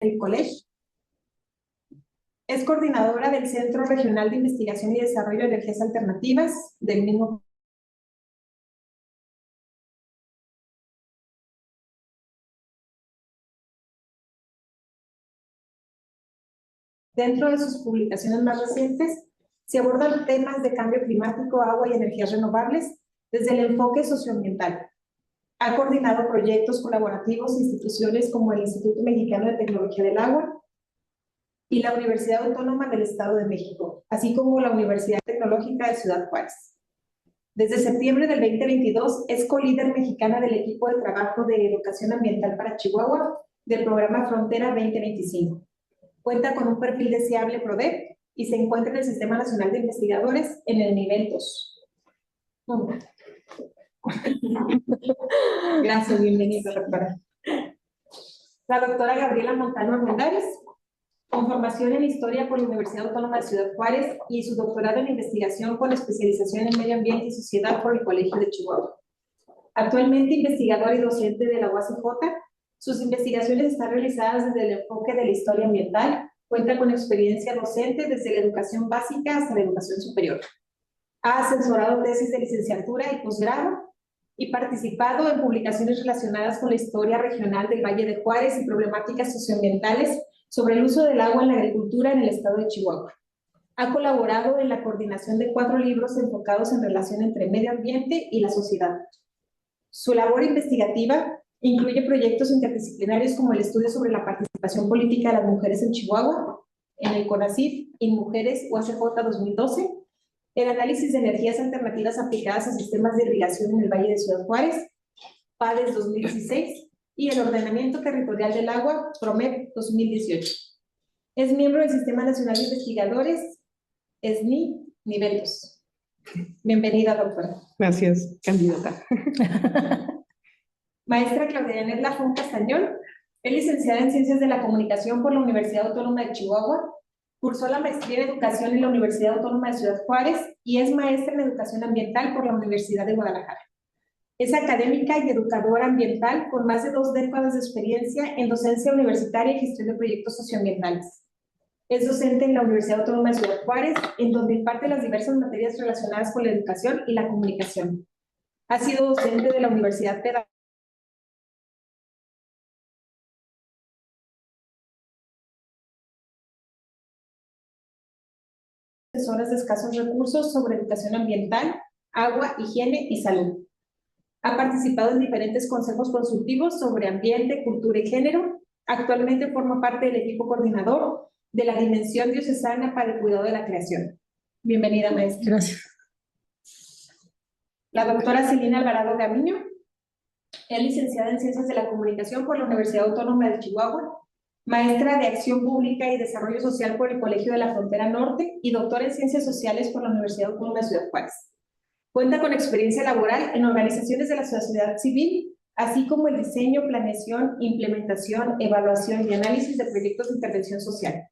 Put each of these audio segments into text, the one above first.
el College. Es coordinadora del Centro Regional de Investigación y Desarrollo de Energías Alternativas del mismo. Dentro de sus publicaciones más recientes, se abordan temas de cambio climático, agua y energías renovables desde el enfoque socioambiental. Ha coordinado proyectos colaborativos en instituciones como el Instituto Mexicano de Tecnología del Agua y la Universidad Autónoma del Estado de México, así como la Universidad Tecnológica de Ciudad Juárez. Desde septiembre del 2022 es colíder mexicana del equipo de trabajo de educación ambiental para Chihuahua del programa Frontera 2025. Cuenta con un perfil deseable PRODEP y se encuentra en el Sistema Nacional de Investigadores en el nivel 2. Gracias, bienvenida, doctora. La doctora Gabriela Montano Armendáriz, con formación en Historia por la Universidad Autónoma de Ciudad Juárez y su doctorado en Investigación con especialización en Medio Ambiente y Sociedad por el Colegio de Chihuahua. Actualmente investigadora y docente de la UACJ, sus investigaciones están realizadas desde el enfoque de la historia ambiental, cuenta con experiencia docente desde la educación básica hasta la educación superior. Ha asesorado tesis de licenciatura y posgrado y participado en publicaciones relacionadas con la historia regional del Valle de Juárez y problemáticas socioambientales sobre el uso del agua en la agricultura en el estado de Chihuahua. Ha colaborado en la coordinación de 4 libros enfocados en relación entre medio ambiente y la sociedad. Su labor investigativa incluye proyectos interdisciplinarios como el estudio sobre la participación política de las mujeres en Chihuahua, en el CONACYT, InMujeres UACJ 2012, el análisis de energías alternativas aplicadas a sistemas de irrigación en el Valle de Ciudad Juárez, PADES 2016, y el ordenamiento territorial del agua, PROMEP 2018. Es miembro del Sistema Nacional de Investigadores, SNI, nivel 2. Bienvenida, doctora. Gracias, candidata. Maestra Claudia Janet Lajón Castañón, es licenciada en Ciencias de la Comunicación por la Universidad Autónoma de Chihuahua, cursó la maestría en Educación en la Universidad Autónoma de Ciudad Juárez y es maestra en Educación Ambiental por la Universidad de Guadalajara. Es académica y educadora ambiental con más de 2 décadas de experiencia en docencia universitaria y gestión de proyectos socioambientales. Es docente en la Universidad Autónoma de Ciudad Juárez, en donde imparte las diversas materias relacionadas con la educación y la comunicación. Ha sido docente de la Universidad Pedagógica asesoras de escasos recursos sobre educación ambiental, agua, higiene y salud. Ha participado en diferentes consejos consultivos sobre ambiente, cultura y género. Actualmente forma parte del equipo coordinador de la Dimensión Diocesana para el Cuidado de la Creación. Bienvenida, maestra. Gracias. La doctora Celina Alvarado Gamiño es licenciada en Ciencias de la Comunicación por la Universidad Autónoma de Chihuahua, maestra de Acción Pública y Desarrollo Social por el Colegio de la Frontera Norte y doctora en Ciencias Sociales por la Universidad Autónoma de Ciudad Juárez. Cuenta con experiencia laboral en organizaciones de la sociedad civil, así como el diseño, planeación, implementación, evaluación y análisis de proyectos de intervención social.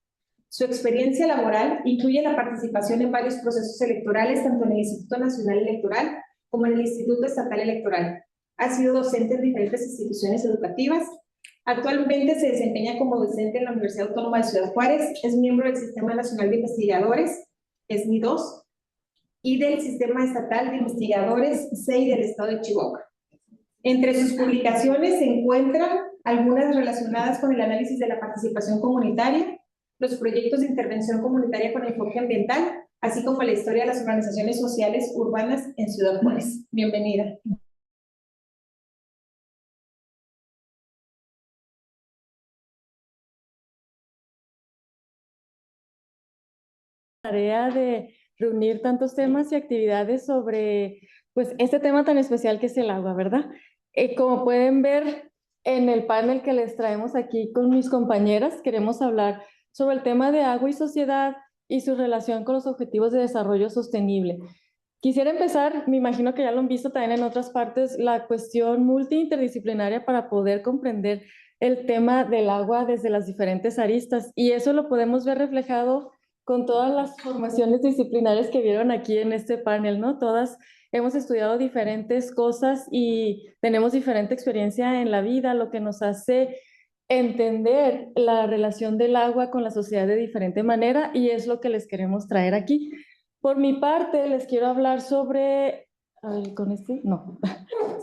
Su experiencia laboral incluye la participación en varios procesos electorales, tanto en el Instituto Nacional Electoral como en el Instituto Estatal Electoral. Ha sido docente en diferentes instituciones educativas. Actualmente se desempeña como docente en la Universidad Autónoma de Ciudad Juárez, es miembro del Sistema Nacional de Investigadores, SNI 2, y del Sistema Estatal de Investigadores, SEI, del Estado de Chihuahua. Entre sus publicaciones se encuentran algunas relacionadas con el análisis de la participación comunitaria, los proyectos de intervención comunitaria con enfoque ambiental, así como la historia de las organizaciones sociales urbanas en Ciudad Juárez. Bienvenida. Tarea de reunir tantos temas y actividades sobre pues este tema tan especial que es el agua, ¿verdad? Como pueden ver en el panel que les traemos aquí con mis compañeras, queremos hablar sobre el tema de agua y sociedad y su relación con los objetivos de desarrollo sostenible. Quisiera empezar, me imagino que ya lo han visto también en otras partes, la cuestión multi-interdisciplinaria para poder comprender el tema del agua desde las diferentes aristas, y eso lo podemos ver reflejado con todas las formaciones disciplinarias que vieron aquí en este panel, ¿no? Todas hemos estudiado diferentes cosas y tenemos diferente experiencia en la vida, lo que nos hace entender la relación del agua con la sociedad de diferente manera y es lo que les queremos traer aquí. Por mi parte, les quiero hablar sobre, a ver, con este, no,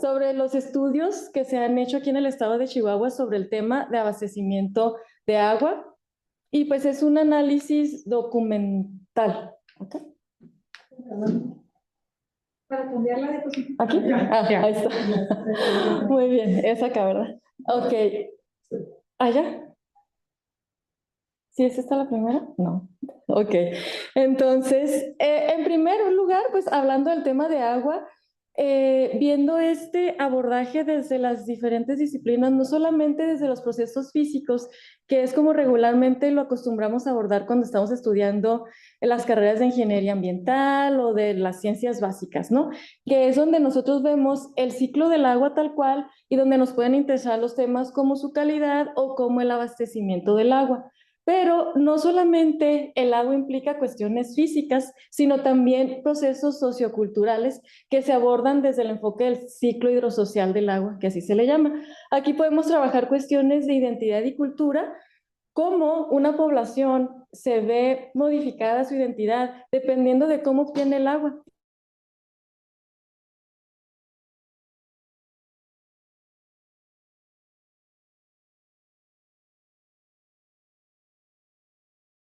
sobre los estudios que se han hecho aquí en el estado de Chihuahua sobre el tema de abastecimiento de agua y pues es un análisis documental. ¿Ok? Para cambiar la diapositiva. ¿Aquí? Ahí está. Muy bien, es acá, ¿verdad? Ok. ¿Allá? ¿Sí es esta la primera? No. Ok. Entonces, en primer lugar, pues hablando del tema de agua, viendo este abordaje desde las diferentes disciplinas, no solamente desde los procesos físicos, que es como regularmente lo acostumbramos a abordar cuando estamos estudiando en las carreras de ingeniería ambiental o de las ciencias básicas, ¿no? Que es donde nosotros vemos el ciclo del agua tal cual y donde nos pueden interesar los temas como su calidad o como el abastecimiento del agua. Pero no solamente el agua implica cuestiones físicas, sino también procesos socioculturales que se abordan desde el enfoque del ciclo hidrosocial del agua, que así se le llama. Aquí podemos trabajar cuestiones de identidad y cultura, cómo una población se ve modificada su identidad dependiendo de cómo obtiene el agua.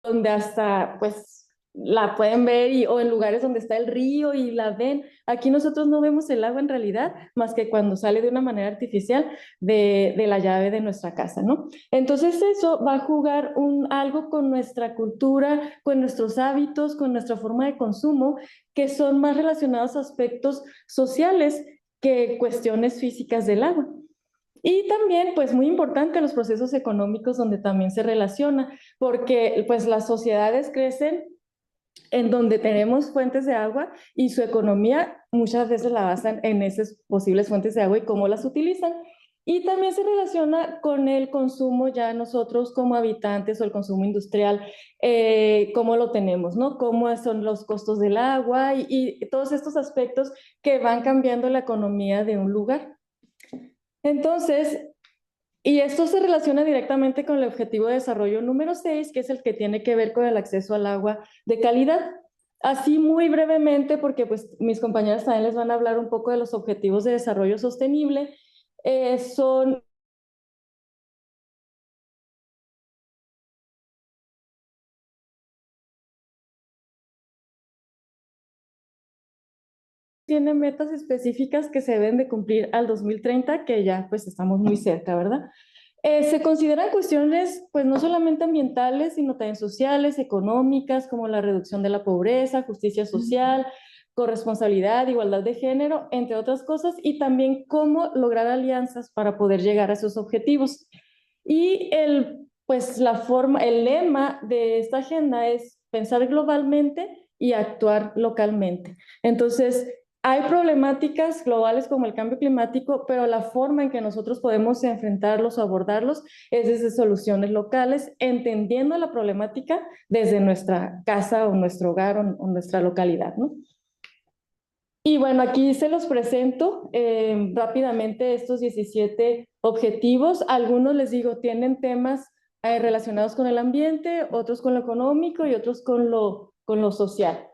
Donde hasta pues la pueden ver o en lugares donde está el río y la ven. Aquí nosotros no vemos el agua en realidad más que cuando sale de una manera artificial de la llave de nuestra casa, ¿no? Entonces eso va a jugar algo con nuestra cultura, con nuestros hábitos, con nuestra forma de consumo, que son más relacionados a aspectos sociales que cuestiones físicas del agua. Y también, pues muy importante, los procesos económicos donde también se relaciona, porque pues las sociedades crecen en donde tenemos fuentes de agua y su economía muchas veces la basan en esas posibles fuentes de agua y cómo las utilizan. Y también se relaciona con el consumo ya nosotros como habitantes o el consumo industrial, cómo lo tenemos, ¿no? Cómo son los costos del agua y todos estos aspectos que van cambiando la economía de un lugar. Entonces, y esto se relaciona directamente con el objetivo de desarrollo número 6, que es el que tiene que ver con el acceso al agua de calidad. Así muy brevemente, porque pues mis compañeras también les van a hablar un poco de los objetivos de desarrollo sostenible, son tiene metas específicas que se deben de cumplir al 2030, que ya pues estamos muy cerca, ¿verdad? Se consideran cuestiones, pues no solamente ambientales, sino también sociales, económicas, como la reducción de la pobreza, justicia social, corresponsabilidad, igualdad de género, entre otras cosas, y también cómo lograr alianzas para poder llegar a esos objetivos. Y pues el lema de esta agenda es pensar globalmente y actuar localmente. Entonces, hay problemáticas globales como el cambio climático, pero la forma en que nosotros podemos enfrentarlos o abordarlos es desde soluciones locales, entendiendo la problemática desde nuestra casa o nuestro hogar o nuestra localidad, ¿no? Y bueno, aquí se los presento rápidamente estos 17 objetivos. Algunos, les digo, tienen temas relacionados con el ambiente, otros con lo económico y otros con lo social.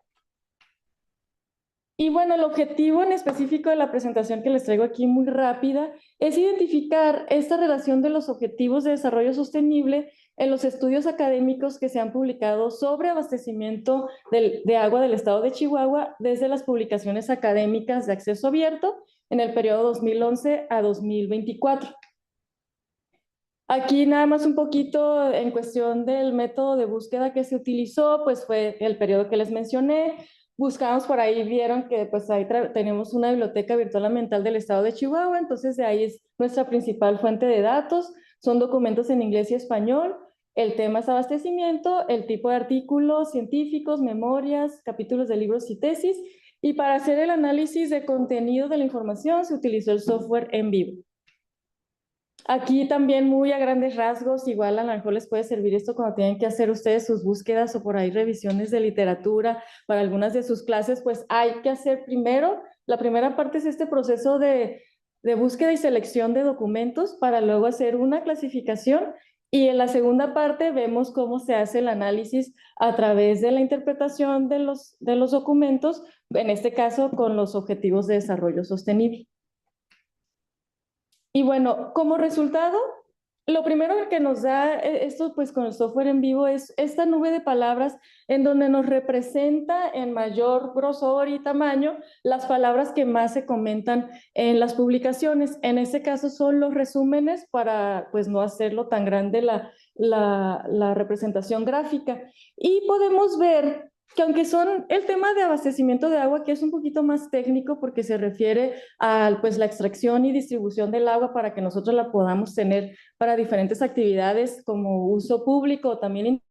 Y bueno, el objetivo en específico de la presentación que les traigo aquí muy rápida es identificar esta relación de los objetivos de desarrollo sostenible en los estudios académicos que se han publicado sobre abastecimiento de agua del estado de Chihuahua desde las publicaciones académicas de acceso abierto en el periodo 2011 a 2024. Aquí nada más un poquito en cuestión del método de búsqueda que se utilizó, pues fue el periodo que les mencioné. Buscamos por ahí, vieron que pues ahí tenemos una biblioteca virtual ambiental del estado de Chihuahua, entonces de ahí es nuestra principal fuente de datos, son documentos en inglés y español, el tema es abastecimiento, el tipo de artículos científicos, memorias, capítulos de libros y tesis, y para hacer el análisis de contenido de la información se utilizó el software en vivo. Aquí también muy a grandes rasgos, igual a lo mejor les puede servir esto cuando tienen que hacer ustedes sus búsquedas o por ahí revisiones de literatura para algunas de sus clases, pues hay que hacer primero, la primera parte es este proceso de de búsqueda y selección de documentos para luego hacer una clasificación, y en la segunda parte vemos cómo se hace el análisis a través de la interpretación de los documentos, en este caso con los objetivos de desarrollo sostenible. Y bueno, como resultado, lo primero que nos da esto pues con el software en vivo es esta nube de palabras en donde nos representa en mayor grosor y tamaño las palabras que más se comentan en las publicaciones. En este caso son los resúmenes para pues no hacerlo tan grande la representación gráfica. Y podemos ver que aunque son el tema de abastecimiento de agua, que es un poquito más técnico porque se refiere a pues, la extracción y distribución del agua para que nosotros la podamos tener para diferentes actividades como uso público, también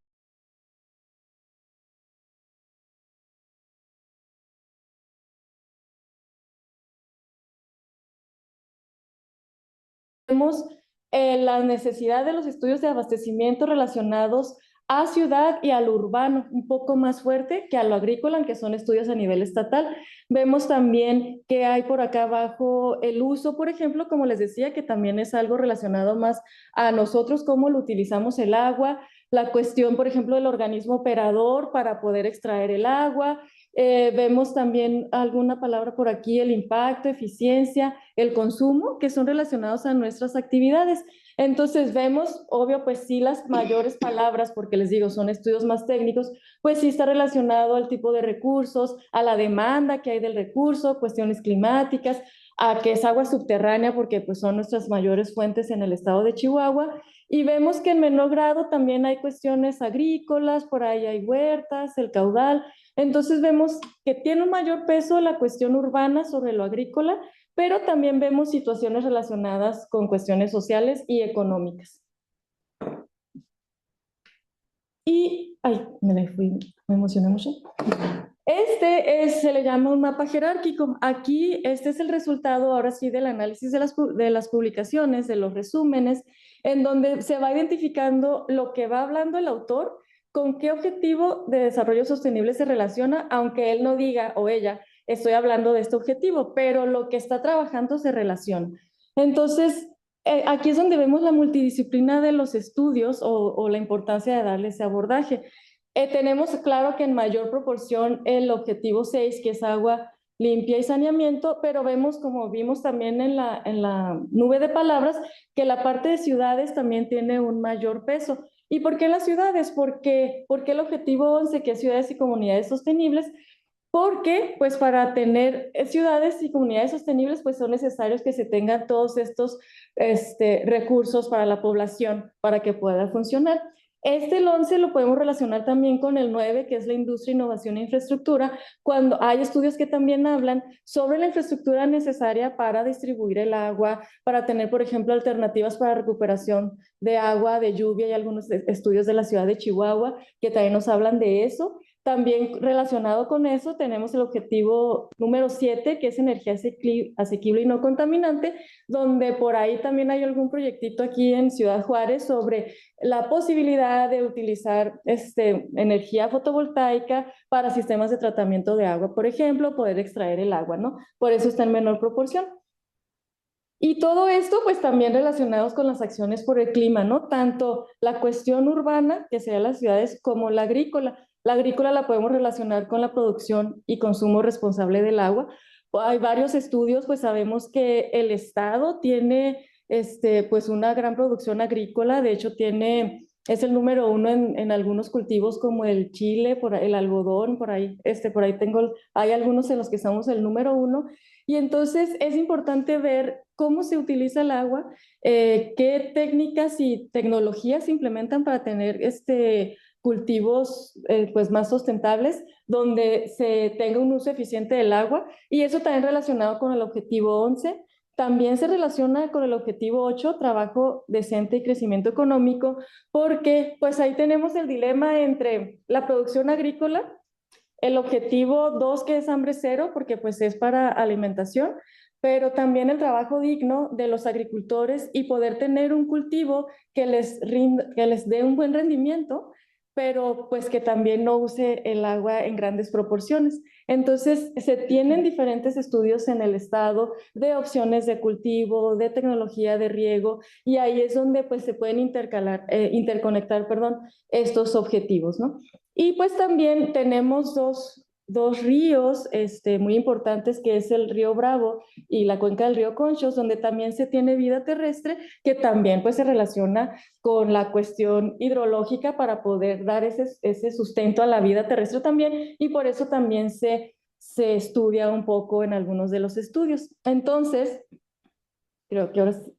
vemos la necesidad de los estudios de abastecimiento relacionados a ciudad y a lo urbano, un poco más fuerte que a lo agrícola, aunque son estudios a nivel estatal. Vemos también que hay por acá abajo el uso, por ejemplo, como les decía, que también es algo relacionado más a nosotros, cómo lo utilizamos el agua, la cuestión, por ejemplo, del organismo operador para poder extraer el agua. Vemos también alguna palabra por aquí, el impacto, eficiencia, el consumo, que son relacionados a nuestras actividades. Entonces vemos, obvio, pues sí, las mayores palabras, porque les digo, son estudios más técnicos, pues sí está relacionado al tipo de recursos, a la demanda que hay del recurso, cuestiones climáticas, a que es agua subterránea, porque pues son nuestras mayores fuentes en el estado de Chihuahua. Y vemos que en menor grado también hay cuestiones agrícolas, por ahí hay huertas, el caudal. Entonces vemos que tiene un mayor peso la cuestión urbana sobre lo agrícola, pero también vemos situaciones relacionadas con cuestiones sociales y económicas. Y, ay, me emocioné mucho. Se le llama un mapa jerárquico. Aquí, este es el resultado, ahora sí, del análisis de las publicaciones, de los resúmenes, en donde se va identificando lo que va hablando el autor, con qué objetivo de desarrollo sostenible se relaciona, aunque él no diga o ella, estoy hablando de este objetivo, pero lo que está trabajando se relaciona. Entonces, aquí es donde vemos la multidisciplina de los estudios o la importancia de darle ese abordaje. Tenemos claro que en mayor proporción el objetivo 6, que es agua limpia y saneamiento, pero vemos, como vimos también en la nube de palabras, que la parte de ciudades también tiene un mayor peso. ¿Y por qué las ciudades? Porque el objetivo 11, que es ciudades y comunidades sostenibles, porque pues para tener ciudades y comunidades sostenibles pues son necesarios que se tengan todos estos recursos para la población para que pueda funcionar. El 11 lo podemos relacionar también con el 9, que es la industria, innovación e infraestructura, cuando hay estudios que también hablan sobre la infraestructura necesaria para distribuir el agua, para tener, por ejemplo, alternativas para recuperación de agua, de lluvia. Hay algunos estudios de la ciudad de Chihuahua que también nos hablan de eso. También relacionado con eso tenemos el objetivo número 7, que es energía asequible y no contaminante, donde por ahí también hay algún proyectito aquí en Ciudad Juárez sobre la posibilidad de utilizar energía fotovoltaica para sistemas de tratamiento de agua, por ejemplo, poder extraer el agua, ¿no? Por eso está en menor proporción. Y todo esto, pues también relacionados con las acciones por el clima, ¿no? Tanto la cuestión urbana, que serían las ciudades, como la agrícola. La agrícola la podemos relacionar con la producción y consumo responsable del agua. Hay varios estudios, pues sabemos que el Estado tiene, pues una gran producción agrícola. De hecho, es el número uno en algunos cultivos como el chile, el algodón, por ahí hay algunos en los que estamos el número uno. Y entonces es importante ver cómo se utiliza el agua, qué técnicas y tecnologías se implementan para tener cultivos pues más sustentables, donde se tenga un uso eficiente del agua, y eso también relacionado con el objetivo 11. También se relaciona con el objetivo 8, trabajo decente y crecimiento económico, porque pues ahí tenemos el dilema entre la producción agrícola, el objetivo 2, que es hambre cero, porque pues es para alimentación, pero también el trabajo digno de los agricultores y poder tener un cultivo que les dé un buen rendimiento, pero pues que también no use el agua en grandes proporciones. Entonces, se tienen diferentes estudios en el estado de opciones de cultivo, de tecnología de riego, y ahí es donde pues se pueden interconectar, perdón, estos objetivos, ¿no? Y pues también tenemos dos ríos muy importantes, que es el río Bravo y la cuenca del río Conchos, donde también se tiene vida terrestre, que también pues se relaciona con la cuestión hidrológica para poder dar ese sustento a la vida terrestre también, y por eso también se estudia un poco en algunos de los estudios. Entonces, creo que ahora sí,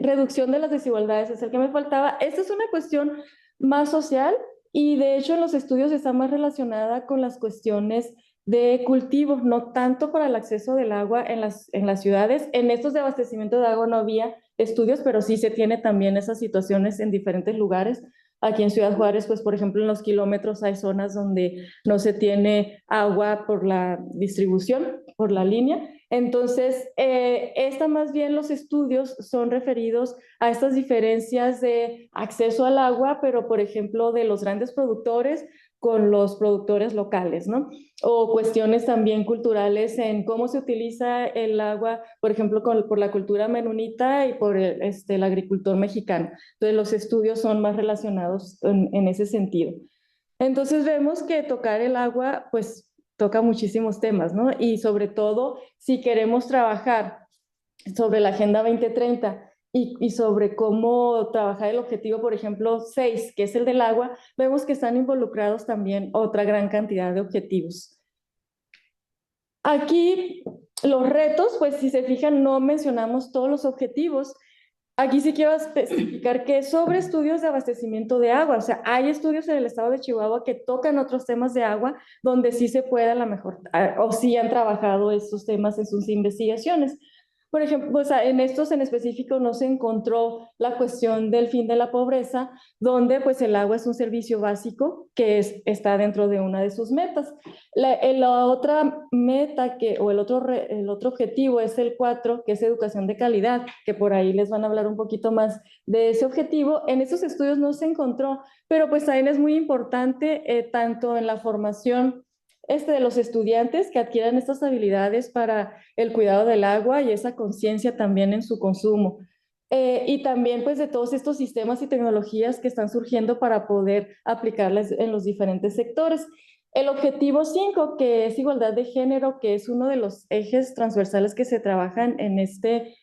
reducción de las desigualdades es el que me faltaba. Esta es una cuestión más social y de hecho en los estudios está más relacionada con las cuestiones de cultivo, no tanto para el acceso del agua en las ciudades. En estos de abastecimiento de agua no había estudios, pero sí se tiene también esas situaciones en diferentes lugares. Aquí en Ciudad Juárez, pues por ejemplo en los kilómetros hay zonas donde no se tiene agua por la distribución, por la línea. Entonces, esta más bien los estudios son referidos a estas diferencias de acceso al agua, pero por ejemplo de los grandes productores con los productores locales, ¿no? O cuestiones también culturales en cómo se utiliza el agua, por ejemplo, por la cultura menonita y por el agricultor mexicano. Entonces, los estudios son más relacionados en ese sentido. Entonces vemos que tocar el agua, pues toca muchísimos temas, ¿no? Y sobre todo, si queremos trabajar sobre la Agenda 2030 y sobre cómo trabajar el objetivo, por ejemplo, 6, que es el del agua, vemos que están involucrados también otra gran cantidad de objetivos. Aquí los retos, pues si se fijan, no mencionamos todos los objetivos. Aquí sí quiero especificar que es sobre estudios de abastecimiento de agua, o sea, hay estudios en el estado de Chihuahua que tocan otros temas de agua donde sí se puede a lo mejor, o sí han trabajado estos temas en sus investigaciones. Por ejemplo, o sea, en estos en específico no se encontró la cuestión del fin de la pobreza, donde pues el agua es un servicio básico que está dentro de una de sus metas. La otra meta o el otro objetivo es el 4, que es educación de calidad, que por ahí les van a hablar un poquito más de ese objetivo. En esos estudios no se encontró, pero pues también es muy importante tanto en la formación de los estudiantes que adquieran estas habilidades para el cuidado del agua y esa conciencia también en su consumo. Y también pues de todos estos sistemas y tecnologías que están surgiendo para poder aplicarlas en los diferentes sectores. El objetivo 5, que es igualdad de género, que es uno de los ejes transversales que se trabajan en este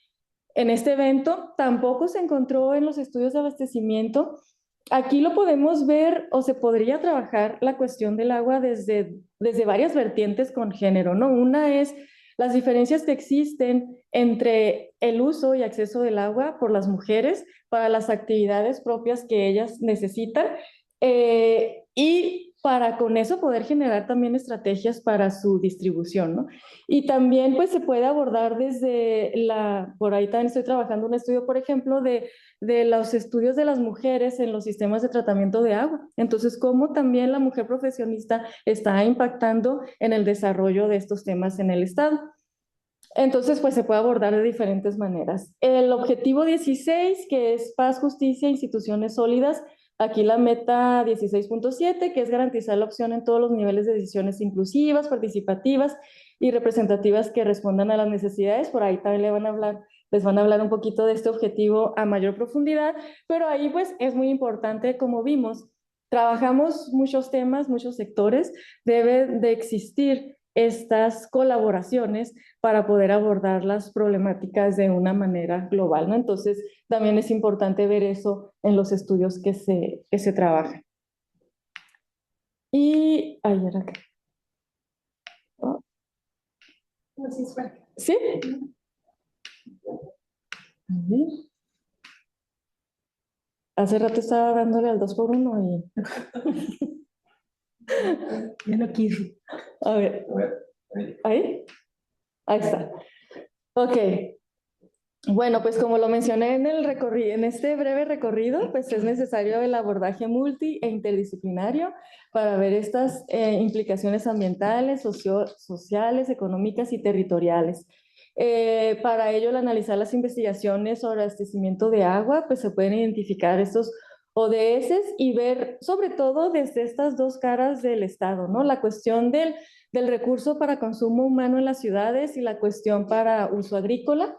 evento, tampoco se encontró en los estudios de abastecimiento. Aquí lo podemos ver o se podría trabajar la cuestión del agua desde varias vertientes con género, ¿no? Una es las diferencias que existen entre el uso y acceso del agua por las mujeres para las actividades propias que ellas necesitan, y para con eso poder generar también estrategias para su distribución, ¿no? Y también pues se puede abordar por ahí también estoy trabajando un estudio, por ejemplo, de los estudios de las mujeres en los sistemas de tratamiento de agua. Entonces, cómo también la mujer profesionista está impactando en el desarrollo de estos temas en el Estado. Entonces, pues se puede abordar de diferentes maneras. El objetivo 16, que es paz, justicia, instituciones sólidas. Aquí la meta 16.7, que es garantizar la opción en todos los niveles de decisiones inclusivas, participativas y representativas que respondan a las necesidades. Por ahí también les van a hablar un poquito de este objetivo a mayor profundidad, pero ahí pues es muy importante, como vimos, trabajamos muchos temas, muchos sectores, debe de existir estas colaboraciones para poder abordar las problemáticas de una manera global, ¿no? Entonces, también es importante ver eso en los estudios que se trabajan. Y, ayer acá. ¿Sí? A ver. Hace rato estaba dándole al 2x1 y... ya no quiso. A ver. ¿Ahí? Ahí está. Ok. Bueno, pues como lo mencioné en este breve recorrido, pues es necesario el abordaje multi e interdisciplinario para ver estas implicaciones ambientales, sociales, económicas y territoriales. Para ello, al analizar las investigaciones sobre abastecimiento de agua, pues se pueden identificar estos ODS y ver sobre todo desde estas dos caras del Estado, ¿no? La cuestión del recurso para consumo humano en las ciudades y la cuestión para uso agrícola.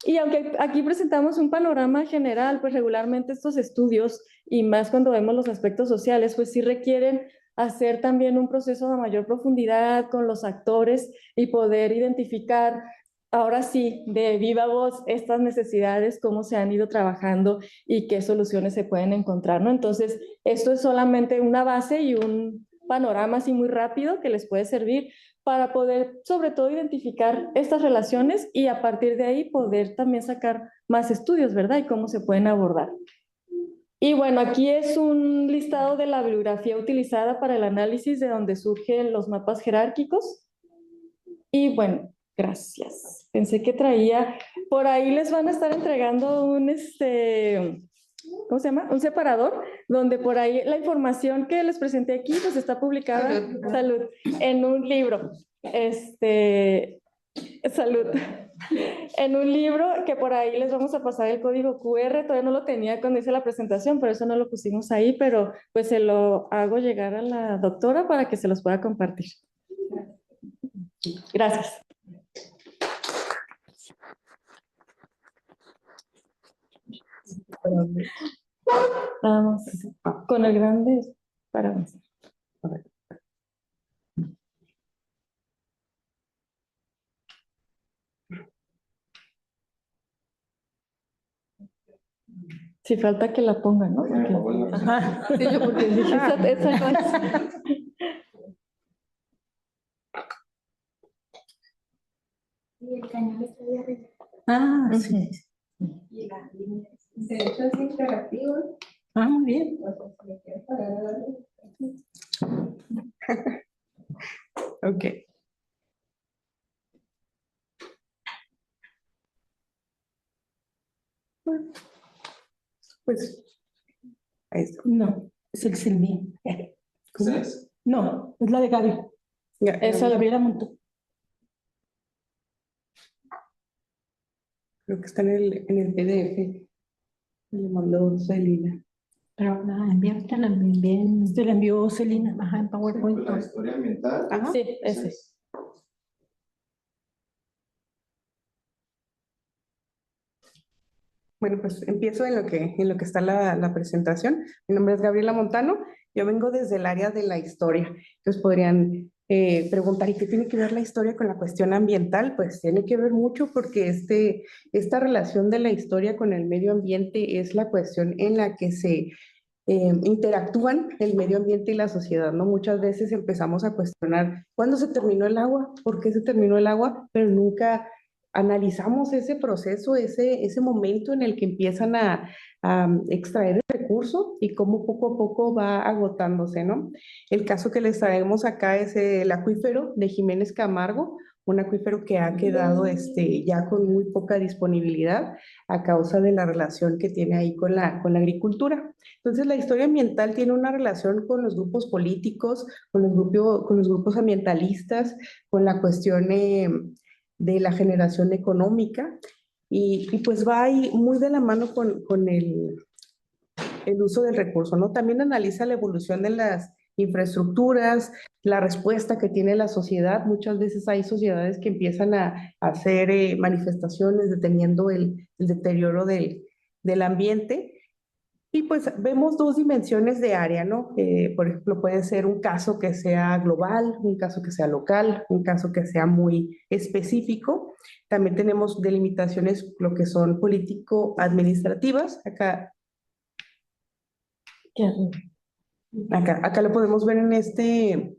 Y aunque aquí presentamos un panorama general, pues regularmente estos estudios, y más cuando vemos los aspectos sociales, pues sí requieren hacer también un proceso de mayor profundidad con los actores y poder identificar, ahora sí, de viva voz, estas necesidades, cómo se han ido trabajando y qué soluciones se pueden encontrar, ¿no? Entonces, esto es solamente una base y un panorama así muy rápido que les puede servir para poder, sobre todo, identificar estas relaciones y a partir de ahí poder también sacar más estudios, ¿verdad? Y cómo se pueden abordar. Y bueno, aquí es un listado de la bibliografía utilizada para el análisis de donde surgen los mapas jerárquicos. Y bueno, gracias. Pensé que traía, por ahí les van a estar entregando un, ¿cómo se llama? Un separador, donde por ahí la información que les presenté aquí, pues está publicada, salud, en un libro. Salud. En un libro que por ahí les vamos a pasar el código QR, todavía no lo tenía cuando hice la presentación, por eso no lo pusimos ahí, pero pues se lo hago llegar a la doctora para que se los pueda compartir. Gracias. Vamos con el grande para avanzar. Si falta que la pongan, ¿no? Porque, ajá, sí, yo porque dije, esa no es. Y el cañón está ahí arriba. Ah, sí. Y la línea. De hecho es interactivo. Ah, muy bien. Ok. Pues, ahí está. No, es el Silvi. ¿Sabes? No, es la de Gaby. Ya, Esa Gabriela Montó. creo que está en el PDF. Le mandó Celina. Pero la enviaste, la envié, se la envió Celina, ajá, en PowerPoint. La historia ambiental. Ajá. Sí, ese. Bueno, pues empiezo en lo que está la presentación. Mi nombre es Gabriela Montano. Yo vengo desde el área de la historia. Entonces podrían preguntar, ¿y qué tiene que ver la historia con la cuestión ambiental? Pues tiene que ver mucho porque esta relación de la historia con el medio ambiente es la cuestión en la que se interactúan el medio ambiente y la sociedad, ¿no? Muchas veces empezamos a cuestionar cuándo se terminó el agua, por qué se terminó el agua, pero nunca analizamos ese proceso, ese momento en el que empiezan a extraer el recurso y cómo poco a poco va agotándose, ¿no? El caso que les traemos acá es el acuífero de Jiménez Camargo, un acuífero que ha quedado ya con muy poca disponibilidad a causa de la relación que tiene ahí con la agricultura. Entonces, la historia ambiental tiene una relación con los grupos políticos, con los grupos ambientalistas, con la cuestión de la generación económica y pues va ahí muy de la mano con el uso del recurso, ¿no? También analiza la evolución de las infraestructuras, la respuesta que tiene la sociedad. Muchas veces hay sociedades que empiezan a hacer manifestaciones deteniendo el deterioro del ambiente. Y pues vemos dos dimensiones de área, ¿no? Por ejemplo, puede ser un caso que sea global, un caso que sea local, un caso que sea muy específico. También tenemos delimitaciones, lo que son político-administrativas. Acá lo podemos ver en este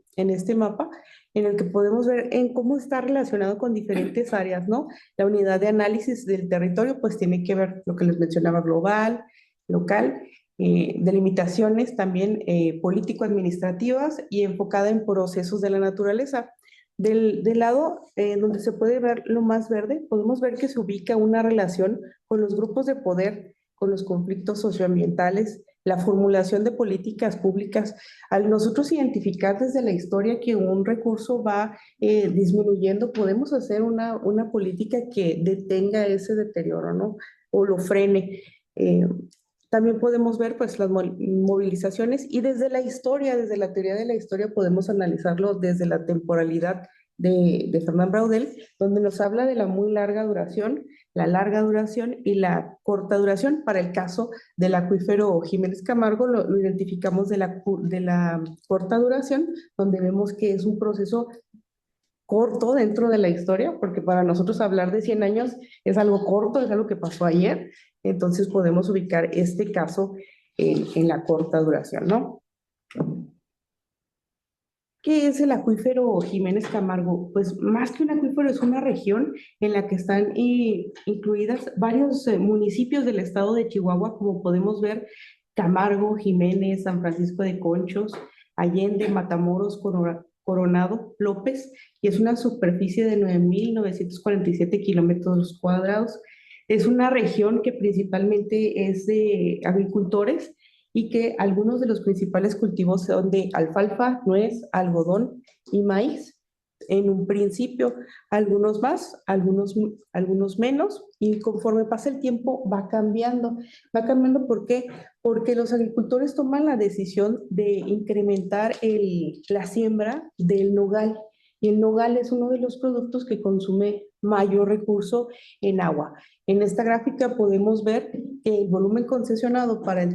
mapa, en el que podemos ver en cómo está relacionado con diferentes áreas, ¿no? La unidad de análisis del territorio, pues tiene que ver lo que les mencionaba, global, local, delimitaciones también político-administrativas y enfocada en procesos de la naturaleza. Del lado donde se puede ver lo más verde, podemos ver que se ubica una relación con los grupos de poder, con los conflictos socioambientales, la formulación de políticas públicas. Al nosotros identificar desde la historia que un recurso va disminuyendo, podemos hacer una política que detenga ese deterioro, ¿no? O lo frene. También podemos ver pues las movilizaciones y desde la historia, desde la teoría de la historia podemos analizarlo desde la temporalidad de Fernand Braudel, donde nos habla de la muy larga duración, la larga duración y la corta duración. Para el caso del acuífero Jiménez Camargo lo identificamos de la corta duración, donde vemos que es un proceso corto dentro de la historia, porque para nosotros hablar de 100 años es algo corto, es algo que pasó ayer, entonces podemos ubicar este caso en la corta duración, ¿no? ¿Qué es el acuífero Jiménez Camargo? Pues más que un acuífero es una región en la que están incluidas varios municipios del estado de Chihuahua, como podemos ver, Camargo, Jiménez, San Francisco de Conchos, Allende, Matamoros, Coronado, López, y es una superficie de 9.947 kilómetros cuadrados. Es una región que principalmente es de agricultores y que algunos de los principales cultivos son de alfalfa, nuez, algodón y maíz. En un principio, algunos más, algunos menos, y conforme pasa el tiempo va cambiando. Va cambiando, ¿por qué? Porque los agricultores toman la decisión de incrementar la siembra del nogal. Y el nogal es uno de los productos que consume mayor recurso en agua. En esta gráfica podemos ver que el volumen concesionado para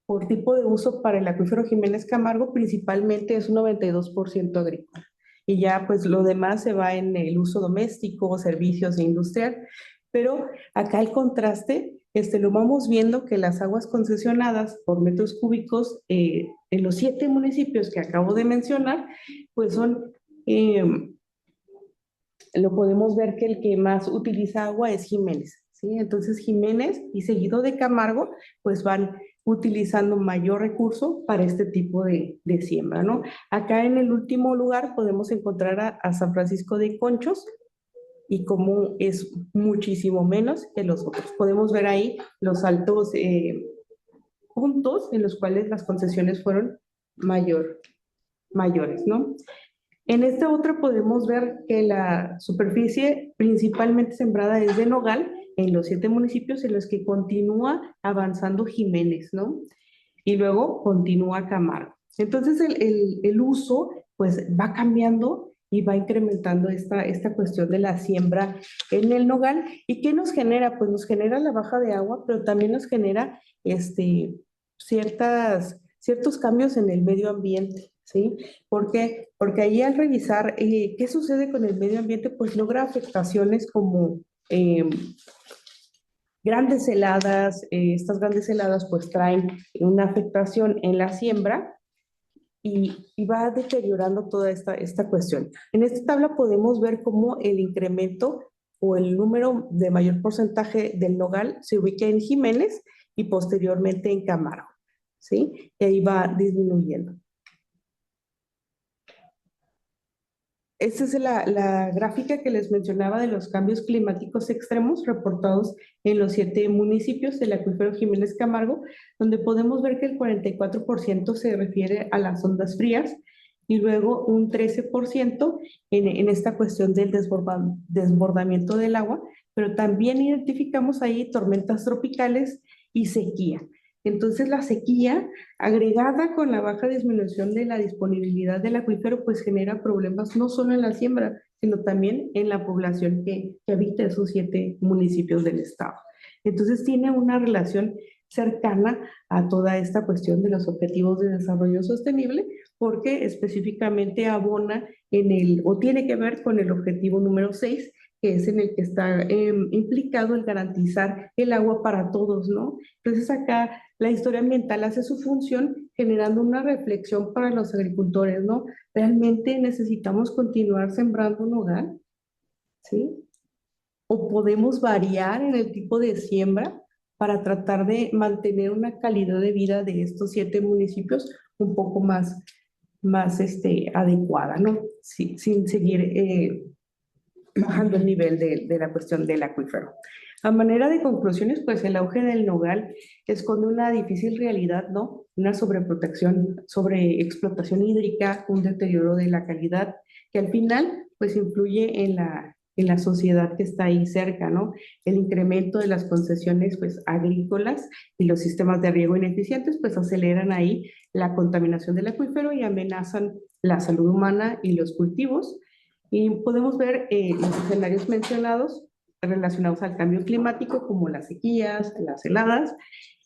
por tipo de uso para el acuífero Jiménez Camargo principalmente es un 92% agrícola. Y ya pues lo demás se va en el uso doméstico, servicios e industrial. Pero acá el contraste, lo vamos viendo que las aguas concesionadas por metros cúbicos en los 7 municipios que acabo de mencionar, pues son lo podemos ver que el que más utiliza agua es Jiménez, ¿sí? Entonces Jiménez y seguido de Camargo, pues van utilizando mayor recurso para este tipo de siembra, ¿no? Acá en el último lugar podemos encontrar a San Francisco de Conchos y como es muchísimo menos que los otros. Podemos ver ahí los altos puntos en los cuales las concesiones fueron mayores, ¿no? En esta otra podemos ver que la superficie principalmente sembrada es de nogal en los 7 municipios en los que continúa avanzando Jiménez, ¿no? Y luego continúa Camargo. Entonces el uso pues va cambiando y va incrementando esta cuestión de la siembra en el nogal. ¿Y qué nos genera? Pues nos genera la baja de agua, pero también nos genera ciertos cambios en el medio ambiente, ¿sí? ¿Por qué? Porque ahí al revisar qué sucede con el medio ambiente, pues logra afectaciones como grandes heladas. Estas grandes heladas pues traen una afectación en la siembra y va deteriorando toda esta cuestión. En esta tabla podemos ver cómo el incremento o el número de mayor porcentaje del nogal se ubica en Jiménez y posteriormente en Camargo, ¿sí? Y ahí va disminuyendo. Esta es la gráfica que les mencionaba de los cambios climáticos extremos reportados en los 7 municipios del acuífero Jiménez Camargo, donde podemos ver que el 44% se refiere a las ondas frías y luego un 13% en esta cuestión del desbordamiento del agua, pero también identificamos ahí tormentas tropicales y sequía. Entonces la sequía agregada con la baja disminución de la disponibilidad del acuífero pues genera problemas no solo en la siembra, sino también en la población que habita esos 7 municipios del estado. Entonces tiene una relación cercana a toda esta cuestión de los objetivos de desarrollo sostenible, porque específicamente abona o tiene que ver con el objetivo número 6, que es en el que está implicado el garantizar el agua para todos, ¿no? Entonces acá la historia ambiental hace su función generando una reflexión para los agricultores, ¿no? ¿Realmente necesitamos continuar sembrando un hogar? ¿Sí? ¿O podemos variar en el tipo de siembra para tratar de mantener una calidad de vida de estos 7 municipios un poco más adecuada, ¿no? Sí, sin seguir bajando el nivel de la cuestión del acuífero. A manera de conclusiones, pues el auge del nogal esconde una difícil realidad, ¿no? Una sobreprotección, sobreexplotación hídrica, un deterioro de la calidad, que al final, pues influye en en la sociedad que está ahí cerca, ¿no? El incremento de las concesiones pues agrícolas y los sistemas de riego ineficientes pues aceleran ahí la contaminación del acuífero y amenazan la salud humana y los cultivos. Y podemos ver los escenarios mencionados relacionados al cambio climático, como las sequías, las heladas,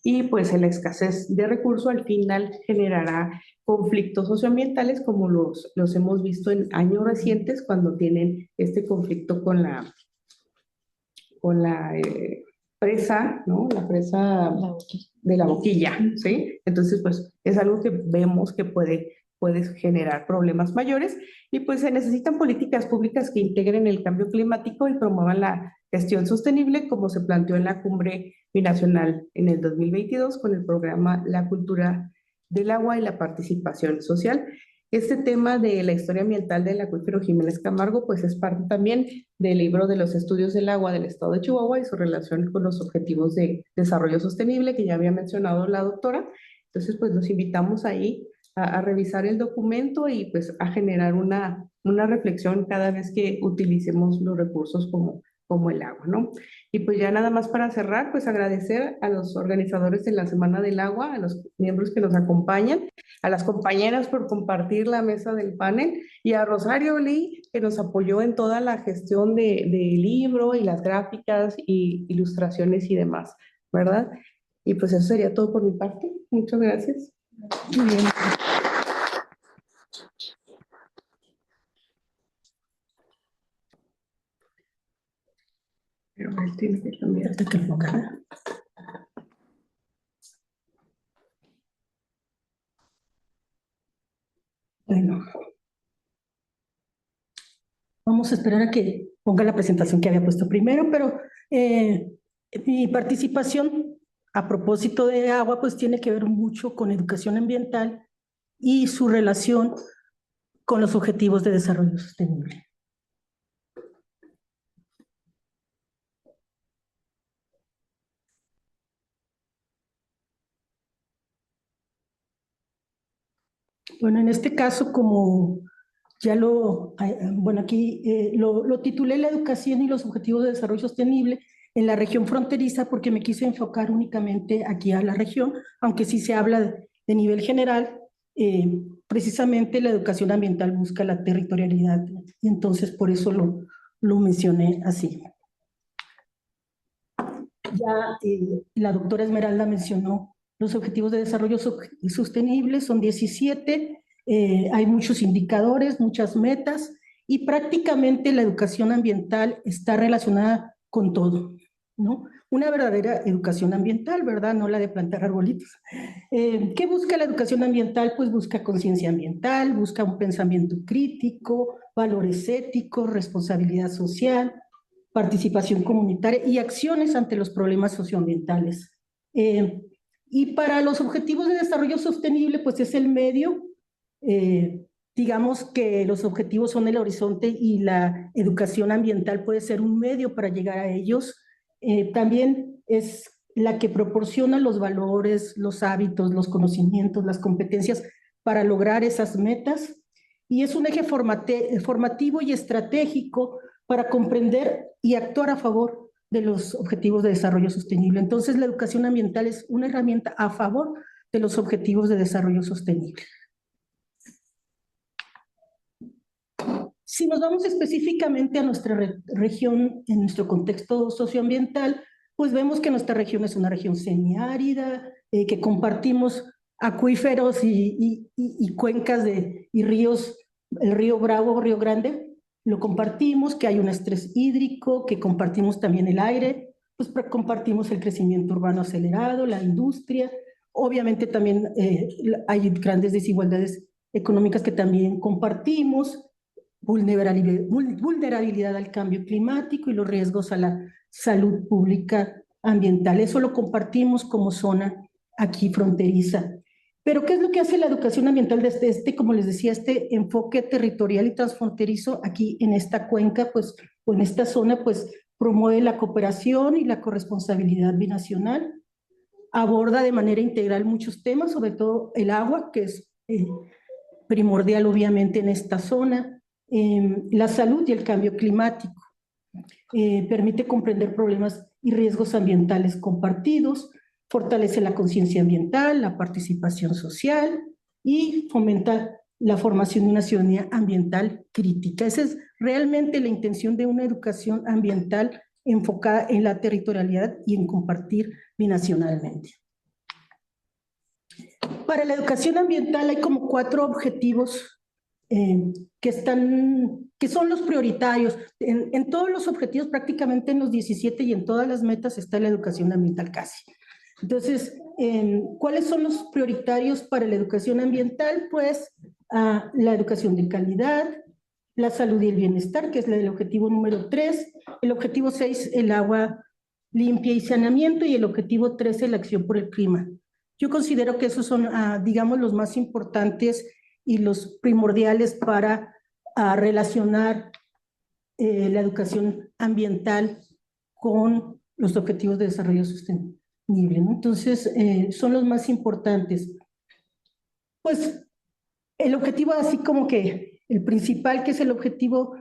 y pues la escasez de recursos al final generará conflictos socioambientales como los hemos visto en años recientes cuando tienen este conflicto con la presa, ¿no? La presa de la Boquilla, ¿sí? Entonces, pues es algo que vemos que puede generar problemas mayores y pues se necesitan políticas públicas que integren el cambio climático y promuevan la gestión sostenible como se planteó en la cumbre binacional en el 2022 con el programa La Cultura del Agua y la Participación Social. Este tema de la historia ambiental del acuífero Jiménez Camargo pues es parte también del libro de los estudios del agua del estado de Chihuahua y su relación con los objetivos de desarrollo sostenible que ya había mencionado la doctora. Entonces pues los invitamos ahí a revisar el documento y pues a generar una reflexión cada vez que utilicemos los recursos como el agua, ¿no? Y pues ya nada más para cerrar, pues agradecer a los organizadores de la Semana del Agua, a los miembros que nos acompañan, a las compañeras por compartir la mesa del panel y a Rosario Lee, que nos apoyó en toda la gestión del libro y las gráficas y ilustraciones y demás, ¿verdad? Y pues eso sería todo por mi parte. Muchas gracias. Muy bien. Pero él tiene que cambiar. Fíjate que enfocar. Bueno, vamos a esperar a que ponga la presentación que había puesto primero, pero mi participación a propósito de agua pues tiene que ver mucho con educación ambiental y su relación con los objetivos de desarrollo sostenible. Bueno, en este caso, como ya bueno, aquí lo titulé La educación y los objetivos de desarrollo sostenible en la región fronteriza porque me quise enfocar únicamente aquí a la región, aunque sí se habla de nivel general. Precisamente la educación ambiental busca la territorialidad y entonces por eso lo mencioné así. Ya la doctora Esmeralda mencionó los objetivos de desarrollo sostenible, son 17, hay muchos indicadores, muchas metas y prácticamente la educación ambiental está relacionada con todo, ¿no? Una verdadera educación ambiental, ¿verdad? No la de plantar arbolitos. ¿Qué busca la educación ambiental? Pues busca conciencia ambiental, busca un pensamiento crítico, valores éticos, responsabilidad social, participación comunitaria y acciones ante los problemas socioambientales. Y para los objetivos de desarrollo sostenible, pues es el medio, digamos que los objetivos son el horizonte y la educación ambiental puede ser un medio para llegar a ellos. También es la que proporciona los valores, los hábitos, los conocimientos, las competencias para lograr esas metas. Y es un eje formativo y estratégico para comprender y actuar a favor de los objetivos de desarrollo sostenible. Entonces, la educación ambiental es una herramienta a favor de los objetivos de desarrollo sostenible. Si nos vamos específicamente a nuestra región, en nuestro contexto socioambiental, pues vemos que nuestra región es una región semiárida, que compartimos acuíferos y cuencas y ríos, el río Bravo, Río Grande, lo compartimos, que hay un estrés hídrico, que compartimos también el aire, pues compartimos el crecimiento urbano acelerado, la industria, obviamente también hay grandes desigualdades económicas que también compartimos, vulnerabilidad al cambio climático y los riesgos a la salud pública ambiental. Eso lo compartimos como zona aquí fronteriza. Pero ¿qué es lo que hace la educación ambiental desde como les decía, este enfoque territorial y transfronterizo aquí en esta cuenca, pues, o en esta zona, pues, promueve la cooperación y la corresponsabilidad binacional, aborda de manera integral muchos temas, sobre todo el agua, que es primordial obviamente en esta zona, la salud y el cambio climático. permite comprender problemas y riesgos ambientales compartidos, fortalece la conciencia ambiental, la participación social y fomenta la formación de una ciudadanía ambiental crítica. Esa es realmente la intención de una educación ambiental enfocada en la territorialidad y en compartir binacionalmente. Para la educación ambiental hay como 4 objetivos que son los prioritarios. En todos los objetivos, prácticamente en los 17 y en todas las metas está la educación ambiental casi. Entonces, ¿cuáles son los prioritarios para la educación ambiental? Pues la educación de calidad, la salud y el bienestar, que es el objetivo número 3, el objetivo 6, el agua limpia y saneamiento, y el objetivo 13, la acción por el clima. Yo considero que esos son, digamos, los más importantes y los primordiales para relacionar la educación ambiental con los objetivos de desarrollo sostenible, ¿no? Entonces, son los más importantes. Pues el objetivo, así como que el principal, que es el objetivo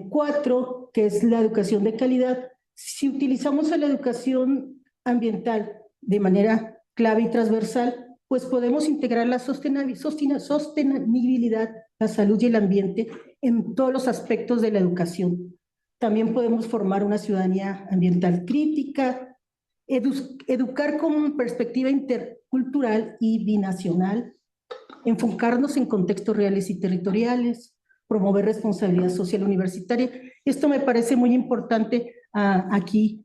4, que es la educación de calidad, si utilizamos la educación ambiental de manera clave y transversal, pues podemos integrar la sostenibilidad, la salud y el ambiente en todos los aspectos de la educación. También podemos formar una ciudadanía ambiental crítica, educar con perspectiva intercultural y binacional, enfocarnos en contextos reales y territoriales, promover responsabilidad social universitaria. Esto me parece muy importante aquí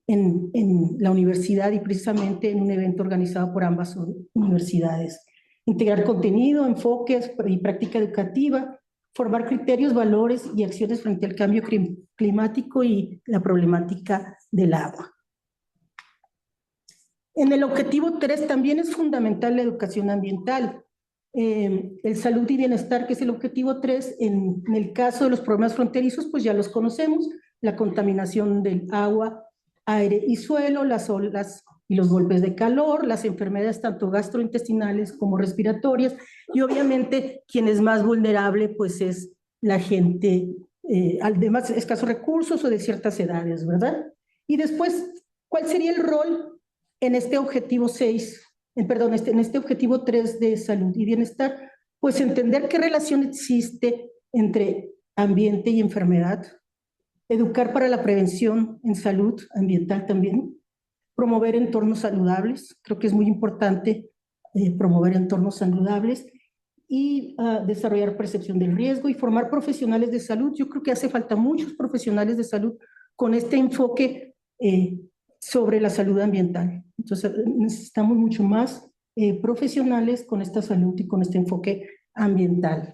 en la universidad y precisamente en un evento organizado por ambas universidades. Integrar contenido, enfoques y práctica educativa, formar criterios, valores y acciones frente al cambio climático y la problemática del agua. En el objetivo 3 también es fundamental la educación ambiental. El salud y bienestar, que es el objetivo 3, en el caso de los problemas fronterizos, pues ya los conocemos, la contaminación del agua, aire y suelo, las olas y los golpes de calor, las enfermedades tanto gastrointestinales como respiratorias, y obviamente quien es más vulnerable pues es la gente de más escasos recursos o de ciertas edades, ¿verdad? Y después, ¿cuál sería el rol en este objetivo 6, en este objetivo 3 de salud y bienestar? Pues entender qué relación existe entre ambiente y enfermedad, educar para la prevención en salud ambiental también, promover entornos saludables, creo que es muy importante promover entornos saludables, y desarrollar percepción del riesgo y formar profesionales de salud. Yo creo que hace falta muchos profesionales de salud con este enfoque sobre la salud ambiental. Entonces necesitamos mucho más profesionales con esta salud y con este enfoque ambiental.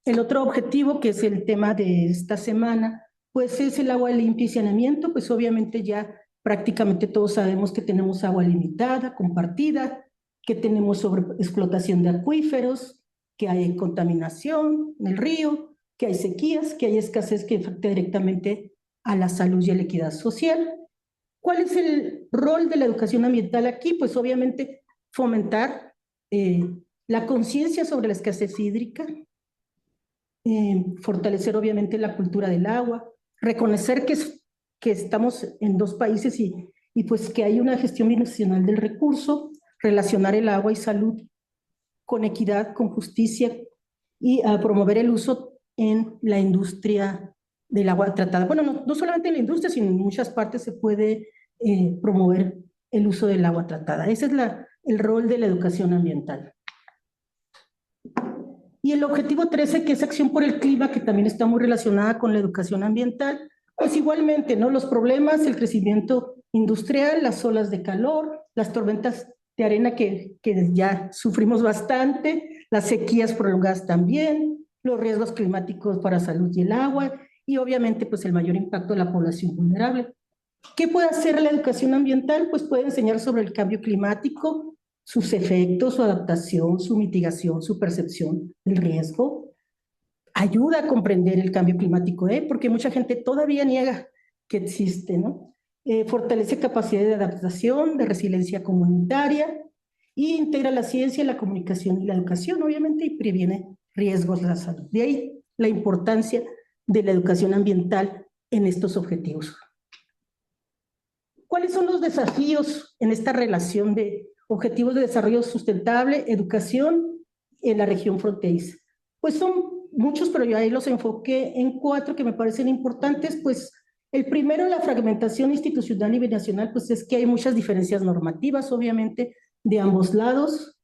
El otro objetivo, que es el tema de esta semana, pues es el agua limpia y saneamiento. Pues obviamente ya prácticamente todos sabemos que tenemos agua limitada, compartida, que tenemos sobreexplotación de acuíferos, que hay contaminación en el río, que hay sequías, que hay escasez que afecta directamente a la salud y a la equidad social. ¿Cuál es el rol de la educación ambiental aquí? Pues obviamente fomentar la conciencia sobre la escasez hídrica, fortalecer obviamente la cultura del agua, reconocer que estamos en 2 países y pues que hay una gestión binacional del recurso, relacionar el agua y salud con equidad, con justicia, y promover el uso en la industria del agua tratada. Bueno, no solamente en la industria, sino en muchas partes se puede promover el uso del agua tratada. Ese es el rol de la educación ambiental. Y el objetivo 13, que es acción por el clima, que también está muy relacionada con la educación ambiental, pues igualmente, ¿no? Los problemas, el crecimiento industrial, las olas de calor, las tormentas de arena que ya sufrimos bastante, las sequías prolongadas también, los riesgos climáticos para la salud y el agua, y obviamente pues el mayor impacto de la población vulnerable. ¿Qué puede hacer la educación ambiental? Pues puede enseñar sobre el cambio climático, sus efectos, su adaptación, su mitigación, su percepción del riesgo. Ayuda a comprender el cambio climático, porque mucha gente todavía niega que existe, ¿no? Fortalece capacidad de adaptación, de resiliencia comunitaria, y integra la ciencia, la comunicación y la educación, obviamente, y previene riesgos de la salud. De ahí la importancia de la educación ambiental en estos objetivos. ¿Cuáles son los desafíos en esta relación de objetivos de desarrollo sustentable, educación en la región fronteriza? Pues son muchos, pero yo ahí los enfoqué en 4 que me parecen importantes. Pues el primero, la fragmentación institucional y binacional, pues es que hay muchas diferencias normativas, obviamente, de ambos lados,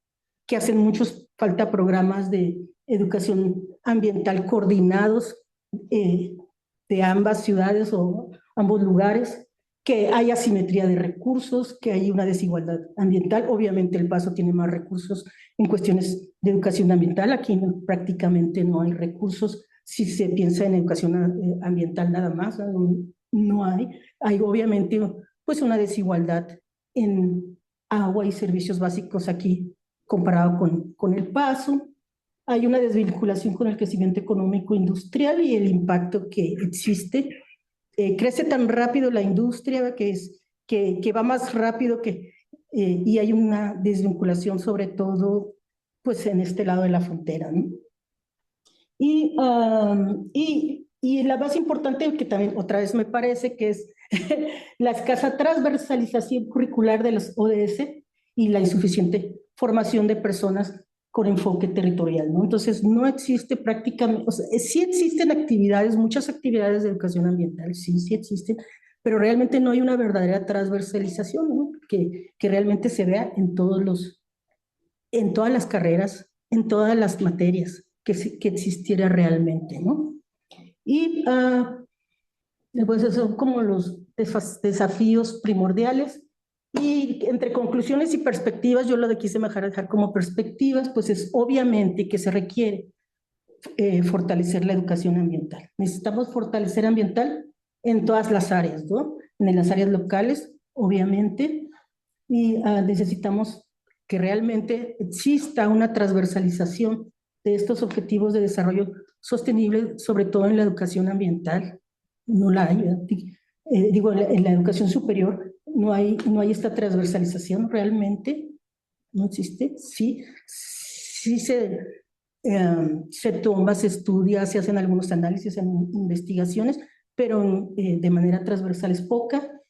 que hacen muchos falta programas de educación ambiental coordinados de ambas ciudades o ambos lugares, que hay asimetría de recursos, que hay una desigualdad ambiental. Obviamente el Paso tiene más recursos en cuestiones de educación ambiental, aquí prácticamente no hay recursos si se piensa en educación ambiental nada más, no hay obviamente pues una desigualdad en agua y servicios básicos aquí comparado con el Paso. Hay una desvinculación con el crecimiento económico industrial y el impacto que existe. Crece tan rápido la industria que va más rápido y hay una desvinculación sobre todo pues en este lado de la frontera, ¿no? Y la más importante, que también otra vez me parece que es la escasa transversalización curricular de los ODS y la insuficiente formación de personas con enfoque territorial, ¿no? Entonces no existe prácticamente, o sea, sí existen actividades, muchas actividades de educación ambiental, sí existen, pero realmente no hay una verdadera transversalización, ¿no? Que realmente se vea en todas las carreras, en todas las materias, que existiera realmente, ¿no? Y pues esos son como los desafíos primordiales. Y entre conclusiones y perspectivas, yo lo de quise dejar como perspectivas, pues es obviamente que se requiere fortalecer la educación ambiental. Necesitamos fortalecer ambiental en todas las áreas, ¿no? En las áreas locales, obviamente, y necesitamos que realmente exista una transversalización de estos objetivos de desarrollo sostenible, sobre todo en la educación ambiental. No la hay, digo, en la educación superior no hay esta transversalización realmente, no existe. Sí se toma, se estudia, se hacen algunos análisis, investigaciones, pero de manera transversal es poca.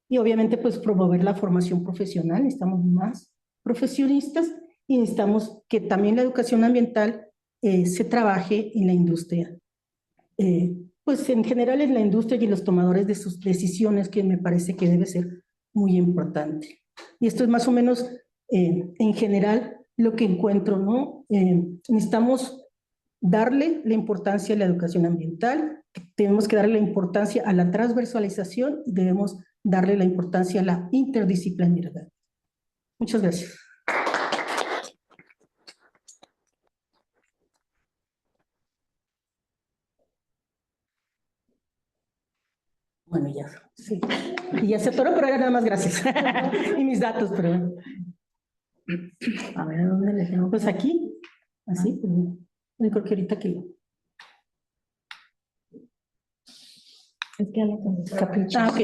Y obviamente pues promover la formación profesional, necesitamos más profesionistas y necesitamos que también la educación ambiental se trabaje en la industria. Pues en general en la industria y en los tomadores de sus decisiones, que me parece que debe ser muy importante. Y esto es más o menos en general lo que encuentro, ¿no? Necesitamos darle la importancia a la educación ambiental, tenemos que darle la importancia a la transversalización y debemos darle la importancia a la interdisciplinariedad. Muchas gracias. Bueno, ya, sí. Y ya se atoró, pero era nada más gracias. Y mis datos, pero... A ver, ¿a dónde le tengo? Pues aquí, así, pero yo creo que ahorita que... Es que ya lo tengo. Capricho. Ah, ok.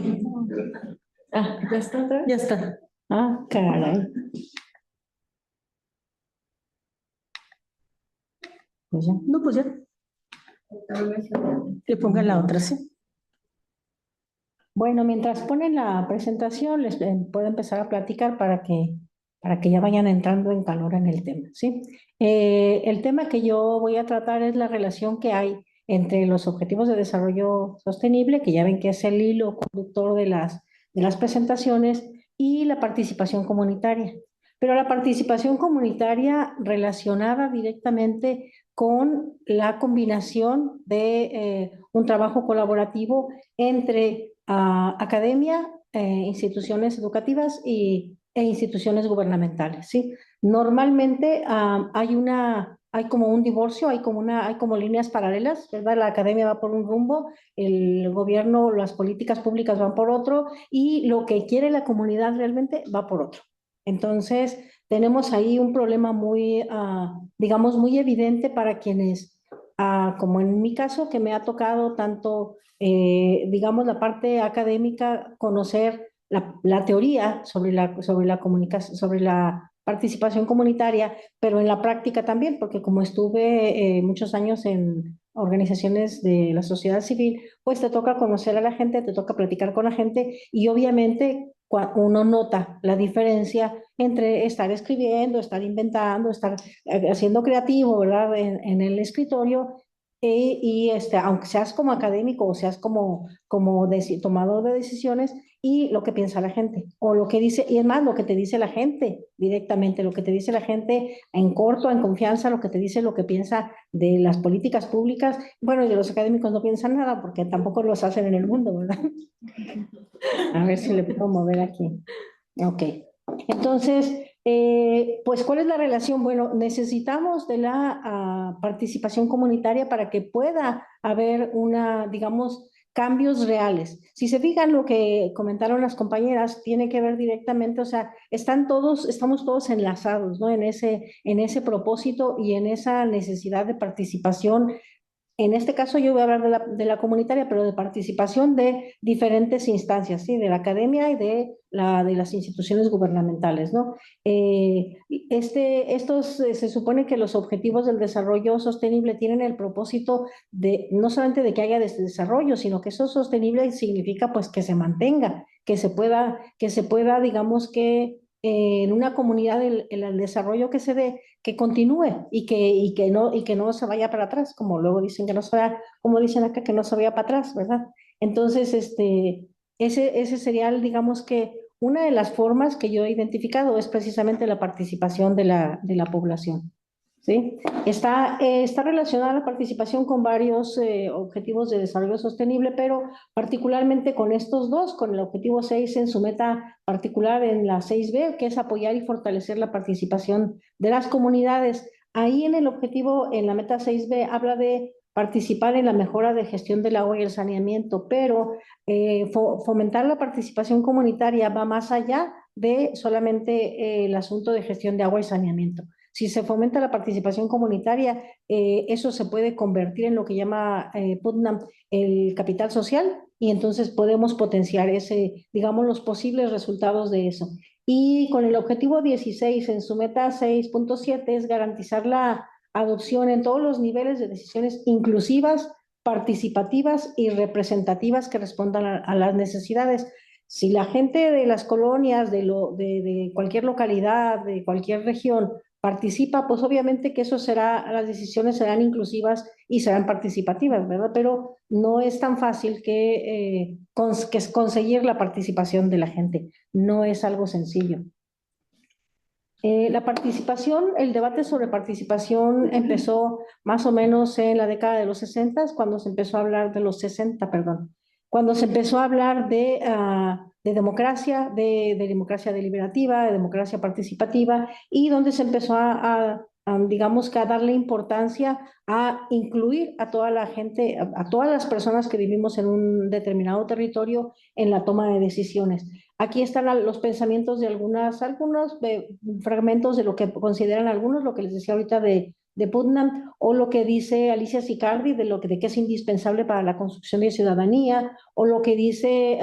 Ah, ¿ya está otra vez? Ya está. Ah, caray. Pues ya. No, pues ya. Que ponga la otra, sí. Bueno, mientras ponen la presentación, les puedo empezar a platicar para que ya vayan entrando en calor en el tema, ¿sí? El tema que yo voy a tratar es la relación que hay entre los Objetivos de Desarrollo Sostenible, que ya ven que es el hilo conductor de las presentaciones, y la participación comunitaria. Pero la participación comunitaria relacionada directamente con la combinación de un trabajo colaborativo entre academia, instituciones educativas e instituciones gubernamentales, ¿sí? Normalmente hay como un divorcio, hay como líneas paralelas, ¿verdad? La academia va por un rumbo, el gobierno, las políticas públicas van por otro y lo que quiere la comunidad realmente va por otro. Entonces, tenemos ahí un problema muy, digamos, muy evidente para quienes, como en mi caso, que me ha tocado tanto digamos, la parte académica, conocer la teoría sobre la comunicación, sobre la participación comunitaria, pero en la práctica también, porque como estuve muchos años organizaciones de la sociedad civil, pues te toca conocer a la gente, te toca platicar con la gente y obviamente uno nota la diferencia entre estar escribiendo, estar inventando, estar haciendo creativo, ¿verdad? En el escritorio aunque seas como académico o seas como tomador de decisiones y lo que piensa la gente o lo que dice, y es más, lo que te dice la gente directamente, lo que te dice la gente en corto, en confianza, lo que te dice, lo que piensa de las políticas públicas. Bueno, y de los académicos no piensan nada porque tampoco los hacen en el mundo, ¿verdad? A ver si le puedo mover aquí. Ok. Entonces, pues, ¿cuál es la relación? Bueno, necesitamos de la participación comunitaria para que pueda haber digamos, cambios reales. Si se fijan lo que comentaron las compañeras, tiene que ver directamente, o sea, estamos todos enlazados, ¿no? En ese propósito y en esa necesidad de participación. En este caso yo voy a hablar de la comunitaria, pero de participación de diferentes instancias, ¿sí? De la academia y de las instituciones gubernamentales, ¿no? Se supone que los objetivos del desarrollo sostenible tienen el propósito de no solamente de que haya desarrollo, sino que eso sostenible significa pues que se mantenga, que se pueda, digamos que en una comunidad el desarrollo que se dé que continúe y que no se vaya para atrás, como luego dicen que no se vaya, como dicen acá, que no se vaya para atrás, ¿verdad? Entonces, ese sería, digamos que una de las formas que yo he identificado es precisamente la participación de la población. ¿Sí? Está relacionada la participación con varios objetivos de desarrollo sostenible, pero particularmente con estos dos, con el objetivo 6 en su meta particular en la 6B, que es apoyar y fortalecer la participación de las comunidades. Ahí en el objetivo, en la meta 6B, habla de participar en la mejora de gestión del agua y el saneamiento, pero fomentar la participación comunitaria va más allá de solamente el asunto de gestión de agua y saneamiento. Si se fomenta la participación comunitaria, eso se puede convertir en lo que llama Putnam el capital social y entonces podemos potenciar digamos, los posibles resultados de eso. Y con el objetivo 16 en su meta 6.7 es garantizar la adopción en todos los niveles de decisiones inclusivas, participativas y representativas que respondan a las necesidades. Si la gente de las colonias, de cualquier localidad, de cualquier región, participa, pues obviamente que las decisiones serán inclusivas y serán participativas, ¿verdad? Pero no es tan fácil que conseguir la participación de la gente. No es algo sencillo. La participación, el debate sobre participación empezó más o menos en la década de los 60, cuando se empezó a hablar de los 60, perdón, cuando se empezó a hablar de democracia, de democracia deliberativa, de democracia participativa, y donde se empezó digamos que a darle importancia a incluir a toda la gente, a todas las personas que vivimos en un determinado territorio en la toma de decisiones. Aquí están los pensamientos de algunos fragmentos de lo que consideran algunos, lo que les decía ahorita de Putnam, o lo que dice Alicia Sicardi de que es indispensable para la construcción de ciudadanía, o lo que dice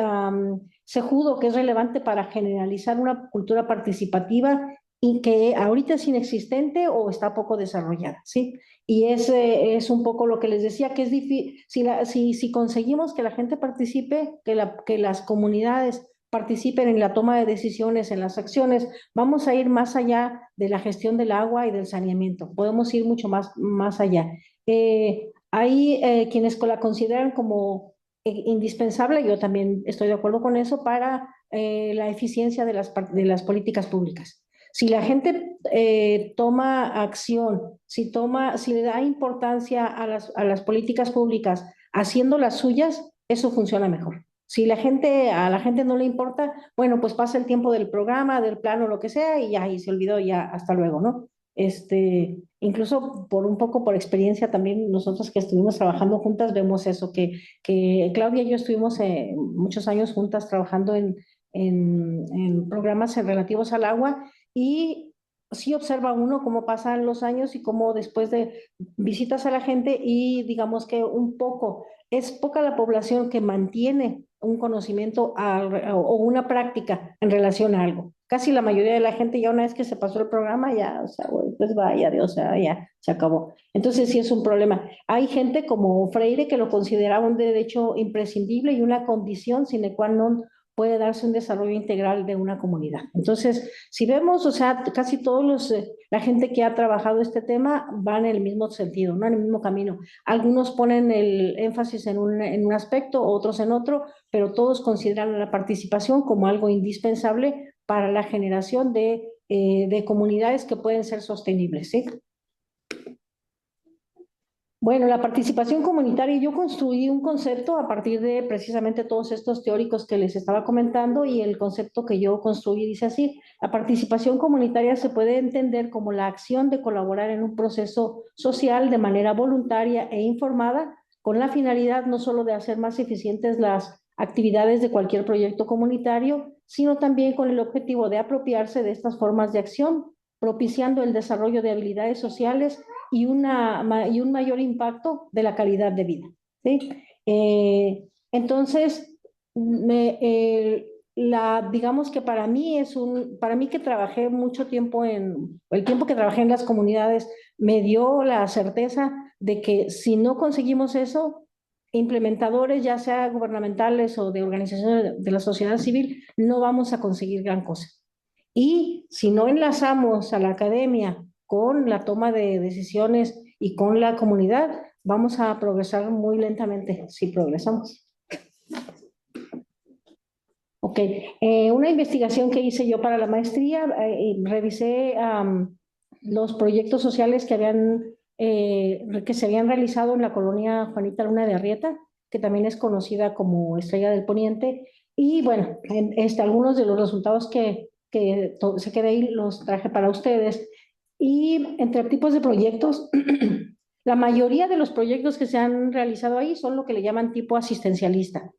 Cejudo, que es relevante para generalizar una cultura participativa y que ahorita es inexistente o está poco desarrollada, ¿sí? Y es un poco lo que les decía, que es difícil, si conseguimos que la gente participe, que las comunidades participen en la toma de decisiones, en las acciones, vamos a ir más allá de la gestión del agua y del saneamiento, podemos ir mucho más allá. Hay quienes la consideran como indispensable, yo también estoy de acuerdo con eso, para la eficiencia de las políticas públicas. Si la gente toma acción, si le da importancia a las políticas públicas haciendo las suyas, eso funciona mejor. Si a la gente no le importa, bueno, pues pasa el tiempo del programa, del plano, lo que sea, y ya, y se olvidó, ya, hasta luego, ¿no? Incluso un poco por experiencia también, nosotros que estuvimos trabajando juntas, vemos eso, que Claudia y yo estuvimos muchos años juntas trabajando en programas relativos al agua, y sí observa uno cómo pasan los años y cómo después de visitas a la gente y digamos que es poca la población que mantiene un conocimiento o una práctica en relación a algo. Casi la mayoría de la gente ya una vez que se pasó el programa, ya, o sea, bueno, pues vaya, Dios, o sea, ya se acabó. Entonces sí es un problema. Hay gente como Freire que lo consideraba un derecho imprescindible y una condición sine qua non puede darse un desarrollo integral de una comunidad. Entonces, si vemos, o sea, casi todos la gente que ha trabajado este tema van en el mismo sentido, ¿no? En el mismo camino. Algunos ponen el énfasis en un aspecto, otros en otro, pero todos consideran la participación como algo indispensable para la generación de comunidades que pueden ser sostenibles, ¿sí? Bueno, la participación comunitaria, yo construí un concepto a partir de precisamente todos estos teóricos que les estaba comentando y el concepto que yo construí dice así: la participación comunitaria se puede entender como la acción de colaborar en un proceso social de manera voluntaria e informada, con la finalidad no solo de hacer más eficientes las actividades de cualquier proyecto comunitario, sino también con el objetivo de apropiarse de estas formas de acción, propiciando el desarrollo de habilidades sociales y un mayor impacto de la calidad de vida, ¿sí? Entonces, digamos que para mí que trabajé mucho tiempo el tiempo que trabajé en las comunidades me dio la certeza de que si no conseguimos eso, implementadores, ya sea gubernamentales o de organizaciones de la sociedad civil, no vamos a conseguir gran cosa. Y si no enlazamos a la academia con la toma de decisiones y con la comunidad, vamos a progresar muy lentamente si progresamos. Ok, una investigación que hice yo para la maestría, revisé los proyectos sociales que se habían realizado en la colonia Juanita Luna de Arrieta, que también es conocida como Estrella del Poniente, y bueno, algunos de los resultados que se quedé ahí los traje para ustedes. Y entre tipos de proyectos, la mayoría de los proyectos que se han realizado ahí son lo que le llaman tipo asistencialista.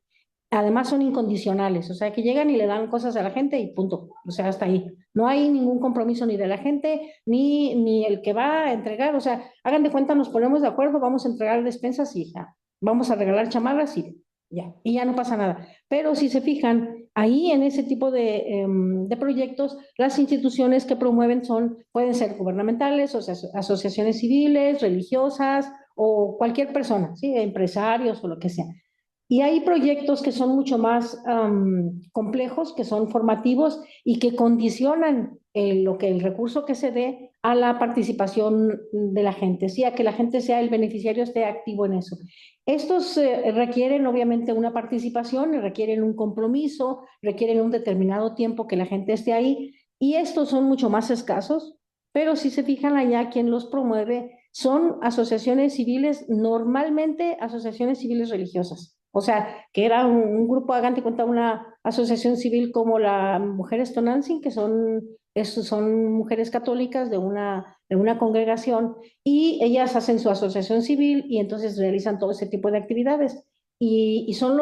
Además son incondicionales, o sea, que llegan y le dan cosas a la gente y punto, o sea, hasta ahí. No hay ningún compromiso ni de la gente, ni el que va a entregar, o sea, hagan de cuenta, nos ponemos de acuerdo, vamos a entregar despensas y ya, vamos a regalar chamarras y ya no pasa nada. Pero si se fijan, ahí en ese tipo de proyectos, las instituciones que promueven pueden ser gubernamentales, o sea, asociaciones civiles, religiosas o cualquier persona, ¿sí? Empresarios o lo que sea. Y hay proyectos que son mucho más complejos, que son formativos y que condicionan el recurso que se dé a la participación de la gente, ¿sí? A que la gente sea el beneficiario, esté activo en eso. Estos requieren obviamente una participación, requieren un compromiso, requieren un determinado tiempo que la gente esté ahí, y estos son mucho más escasos, pero si se fijan allá, quien los promueve son asociaciones civiles, normalmente asociaciones civiles religiosas. O sea, que era un grupo, hagan de cuenta, una asociación civil como la Mujeres Tonantzin, que son mujeres católicas de una congregación, y ellas hacen su asociación civil y entonces realizan todo ese tipo de actividades. Y son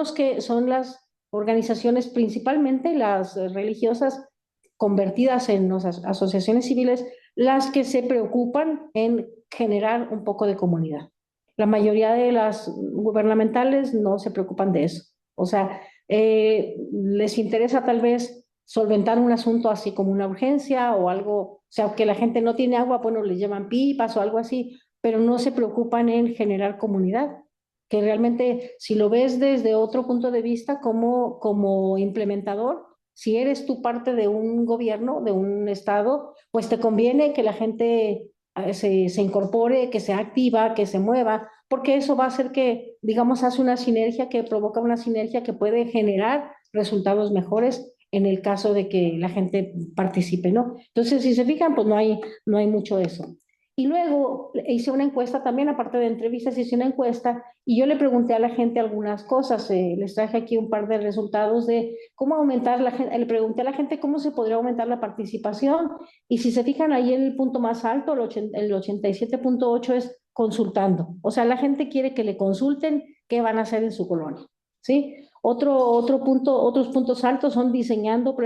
las organizaciones, principalmente las religiosas convertidas en asociaciones civiles, las que se preocupan en generar un poco de comunidad. La mayoría de las gubernamentales no se preocupan de eso. O sea, les interesa tal vez solventar un asunto así como una urgencia o algo, o sea, que la gente no tiene agua, bueno, les llaman pipas o algo así, pero no se preocupan en generar comunidad, que realmente si lo ves desde otro punto de vista como implementador, si eres tú parte de un gobierno, de un estado, pues te conviene que la gente se incorpore, que sea activa, que se mueva, porque eso va a hacer que, digamos, hace una sinergia que provoca una sinergia que puede generar resultados mejores en el caso de que la gente participe, ¿no? Entonces, si se fijan, pues no hay mucho eso. Y luego hice una encuesta también, aparte de entrevistas, hice una encuesta y yo le pregunté a la gente algunas cosas. Les traje aquí un par de resultados de cómo aumentar le pregunté a la gente cómo se podría aumentar la participación. Y si se fijan ahí el punto más alto, el 87.8 es consultando. O sea, la gente quiere que le consulten qué van a hacer en su colonia, ¿sí? Otros puntos altos son diseñando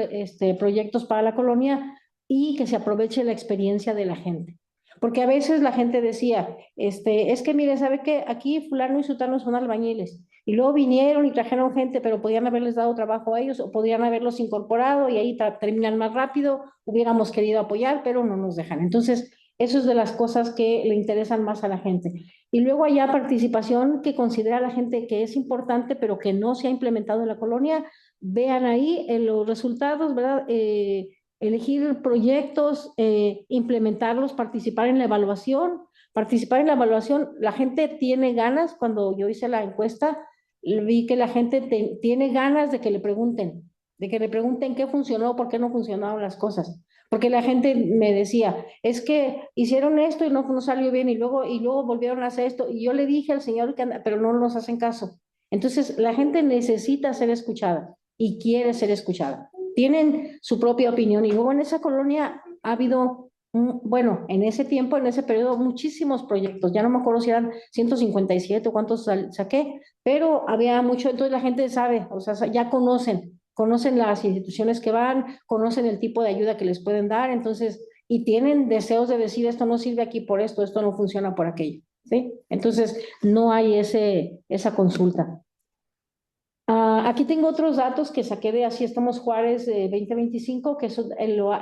proyectos para la colonia y que se aproveche la experiencia de la gente. Porque a veces la gente decía, es que mire, ¿sabe qué? Aquí fulano y sutano son albañiles y luego vinieron y trajeron gente, pero podían haberles dado trabajo a ellos o podrían haberlos incorporado y ahí terminan más rápido, hubiéramos querido apoyar, pero no nos dejan. Entonces, eso es de las cosas que le interesan más a la gente. Y luego allá participación que considera la gente que es importante, pero que no se ha implementado en la colonia. Vean ahí los resultados, ¿verdad? Elegir proyectos, implementarlos, participar en la evaluación. Participar en la evaluación, la gente tiene ganas, cuando yo hice la encuesta, vi que la gente tiene ganas de que le pregunten qué funcionó, por qué no funcionaron las cosas. Porque la gente me decía, es que hicieron esto y no salió bien y luego volvieron a hacer esto. Y yo le dije al señor que pero no nos hacen caso. Entonces, la gente necesita ser escuchada y quiere ser escuchada. Tienen su propia opinión y luego en esa colonia ha habido, bueno, en ese tiempo, en ese periodo, muchísimos proyectos. Ya no me acuerdo si eran 157 o cuántos saqué, pero había mucho, entonces la gente sabe, o sea, ya conocen las instituciones que van, conocen el tipo de ayuda que les pueden dar, entonces, y tienen deseos de decir, esto no sirve aquí por esto no funciona por aquello, ¿sí? Entonces, no hay esa consulta. Aquí tengo otros datos que saqué de Así Estamos Juárez 2025, que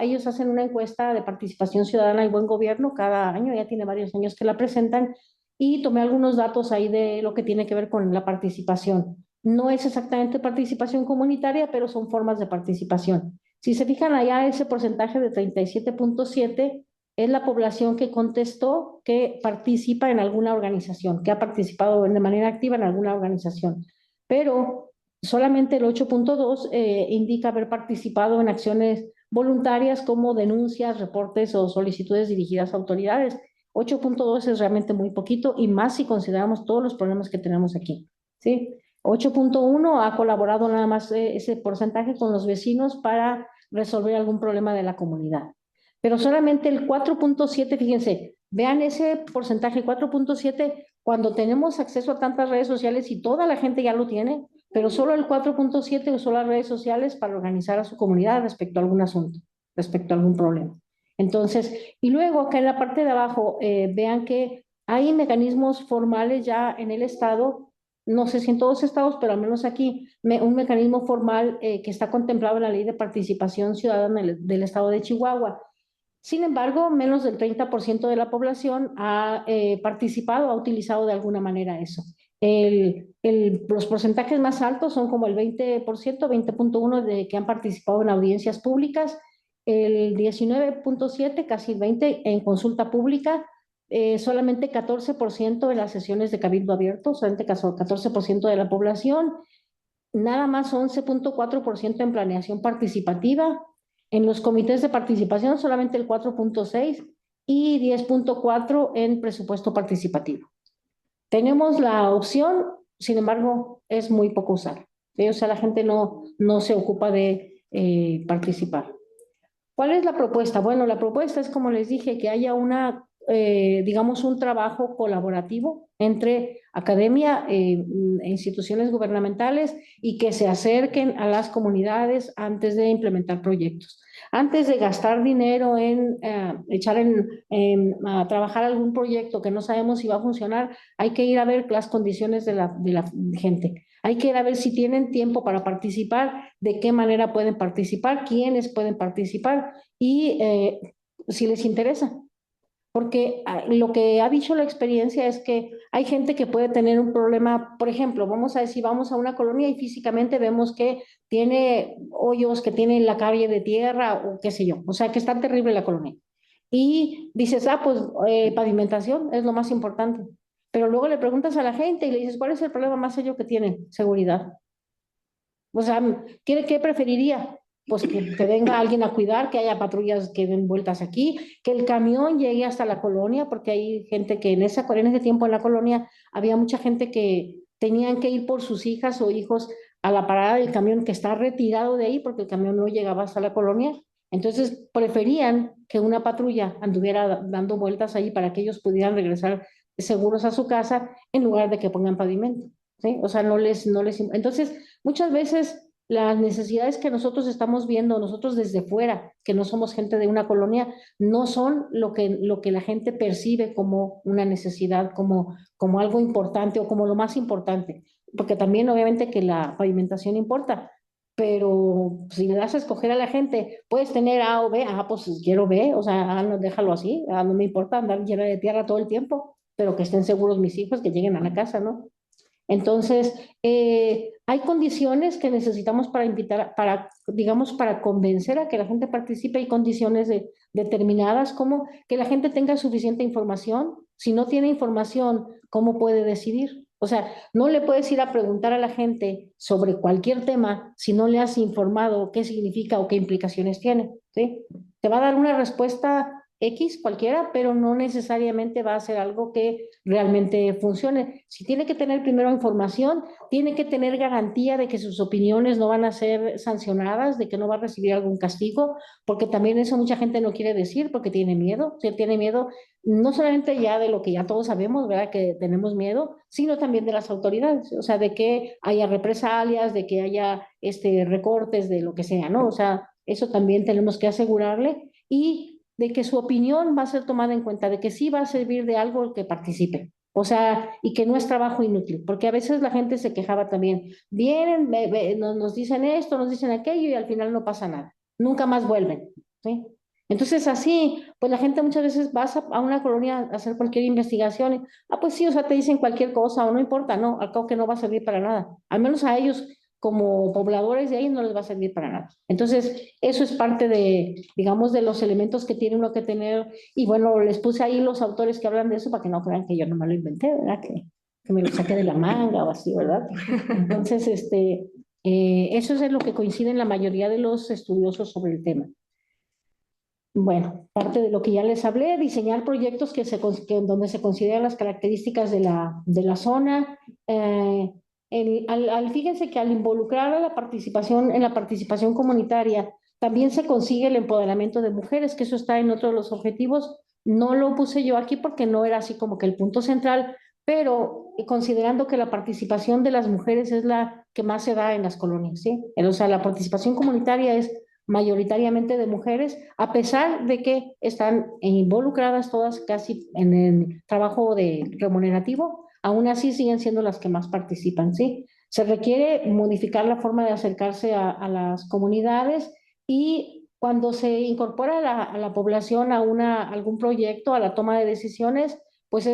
ellos hacen una encuesta de participación ciudadana y buen gobierno cada año, ya tiene varios años que la presentan, y tomé algunos datos ahí de lo que tiene que ver con la participación. No es exactamente participación comunitaria, pero son formas de participación. Si se fijan allá, ese porcentaje de 37.7 es la población que contestó que participa en alguna organización, que ha participado de manera activa en alguna organización. Pero solamente el 8.2 indica haber participado en acciones voluntarias como denuncias, reportes o solicitudes dirigidas a autoridades. 8.2 es realmente muy poquito y más si consideramos todos los problemas que tenemos aquí, ¿sí? 8.1 ha colaborado nada más ese porcentaje con los vecinos para resolver algún problema de la comunidad. Pero solamente el 4.7, fíjense, vean ese porcentaje, 4.7, cuando tenemos acceso a tantas redes sociales y toda la gente ya lo tiene, pero solo el 4.7 usó las redes sociales para organizar a su comunidad respecto a algún asunto, respecto a algún problema. Entonces, y luego acá en la parte de abajo, vean que hay mecanismos formales ya en el Estado, no sé si en todos los estados, pero al menos aquí, un mecanismo formal que está contemplado en la Ley de Participación Ciudadana del Estado de Chihuahua. Sin embargo, menos del 30% de la población ha participado, ha utilizado de alguna manera eso. Los porcentajes más altos son como el 20%, 20.1% de que han participado en audiencias públicas, el 19.7%, casi el 20% en consulta pública, solamente 14% en las sesiones de cabildo abierto, solamente 14% de la población, nada más 11.4% en planeación participativa, en los comités de participación solamente el 4.6% y 10.4% en presupuesto participativo. Tenemos la opción, sin embargo, es muy poco usada. ¿Sí? O sea, la gente no se ocupa de participar. ¿Cuál es la propuesta? Bueno, la propuesta es, como les dije, que haya digamos, un trabajo colaborativo entre academia e instituciones gubernamentales y que se acerquen a las comunidades antes de implementar proyectos. Antes de gastar dinero en echar a trabajar algún proyecto que no sabemos si va a funcionar, hay que ir a ver las condiciones de la gente. Hay que ir a ver si tienen tiempo para participar, de qué manera pueden participar, quiénes pueden participar y si les interesa. Porque lo que ha dicho la experiencia es que hay gente que puede tener un problema, por ejemplo, vamos a decir, vamos a una colonia y físicamente vemos que tiene hoyos, que tiene la calle de tierra o qué sé yo, o sea, que está terrible la colonia. Y dices, pues pavimentación es lo más importante. Pero luego le preguntas a la gente y le dices, ¿cuál es el problema más serio que tienen? Seguridad. O sea, ¿qué preferiría? Pues que venga alguien a cuidar, que haya patrullas que den vueltas aquí, que el camión llegue hasta la colonia, porque hay gente que en ese tiempo en la colonia había mucha gente que tenían que ir por sus hijas o hijos a la parada del camión que está retirado de ahí porque el camión no llegaba hasta la colonia. Entonces preferían que una patrulla anduviera dando vueltas ahí para que ellos pudieran regresar seguros a su casa en lugar de que pongan pavimento. ¿Sí? O sea, Entonces, muchas veces las necesidades que nosotros estamos viendo, nosotros desde fuera, que no somos gente de una colonia, no son lo que la gente percibe como una necesidad, como algo importante o como lo más importante. porque también obviamente que la pavimentación importa, pero si le das a escoger a la gente, puedes tener A o B, pues quiero B, o sea, no, déjalo así, no me importa andar llena de tierra todo el tiempo, pero que estén seguros mis hijos, que lleguen a la casa, ¿no? Entonces, hay condiciones que necesitamos para invitar, para, digamos, para convencer a que la gente participe. Hay condiciones determinadas, como que la gente tenga suficiente información. Si no tiene información, ¿cómo puede decidir? O sea, no le puedes ir a preguntar a la gente sobre cualquier tema si no le has informado qué significa o qué implicaciones tiene, ¿sí? Te va a dar una respuesta X cualquiera, pero no necesariamente va a ser algo que realmente funcione. Si tiene que tener primero información, tiene que tener garantía de que sus opiniones no van a ser sancionadas, de que no va a recibir algún castigo, porque también eso mucha gente no quiere decir porque tiene miedo. Si tiene miedo no solamente ya de lo que ya todos sabemos, ¿verdad? Que tenemos miedo, sino también de las autoridades, o sea, de que haya represalias, de que haya recortes, de lo que sea, ¿no? O sea, eso también tenemos que asegurarle y de que su opinión va a ser tomada en cuenta, de que sí va a servir de algo el que participe. O sea, y que no es trabajo inútil, porque a veces la gente se quejaba también. Vienen, nos dicen esto, nos dicen aquello y al final no pasa nada. Nunca más vuelven, ¿sí? Entonces así, pues la gente muchas veces vas a una colonia a hacer cualquier investigación y, pues sí, o sea, te dicen cualquier cosa o no importa, no, al cabo que no va a servir para nada. Al menos a ellos como pobladores de ahí no les va a servir para nada. Entonces, eso es parte de, digamos, de los elementos que tiene uno que tener. Y bueno, les puse ahí los autores que hablan de eso para que no crean que yo no me lo inventé, ¿verdad? Que me lo saqué de la manga o así, ¿verdad? Entonces, eso es en lo que coinciden la mayoría de los estudiosos sobre el tema. Bueno, parte de lo que ya les hablé, diseñar proyectos donde se consideran las características de la zona. Fíjense que al involucrar a la participación en la participación comunitaria, también se consigue el empoderamiento de mujeres, que eso está en otro de los objetivos. No lo puse yo aquí porque no era así como que el punto central, pero considerando que la participación de las mujeres es la que más se da en las colonias, ¿sí? O sea, la participación comunitaria es mayoritariamente de mujeres, a pesar de que están involucradas todas casi en el trabajo remunerativo, aún así siguen siendo las que más participan, ¿sí? Se requiere modificar la forma de acercarse a las comunidades y cuando se incorpora a la población algún proyecto, a la toma de decisiones, pues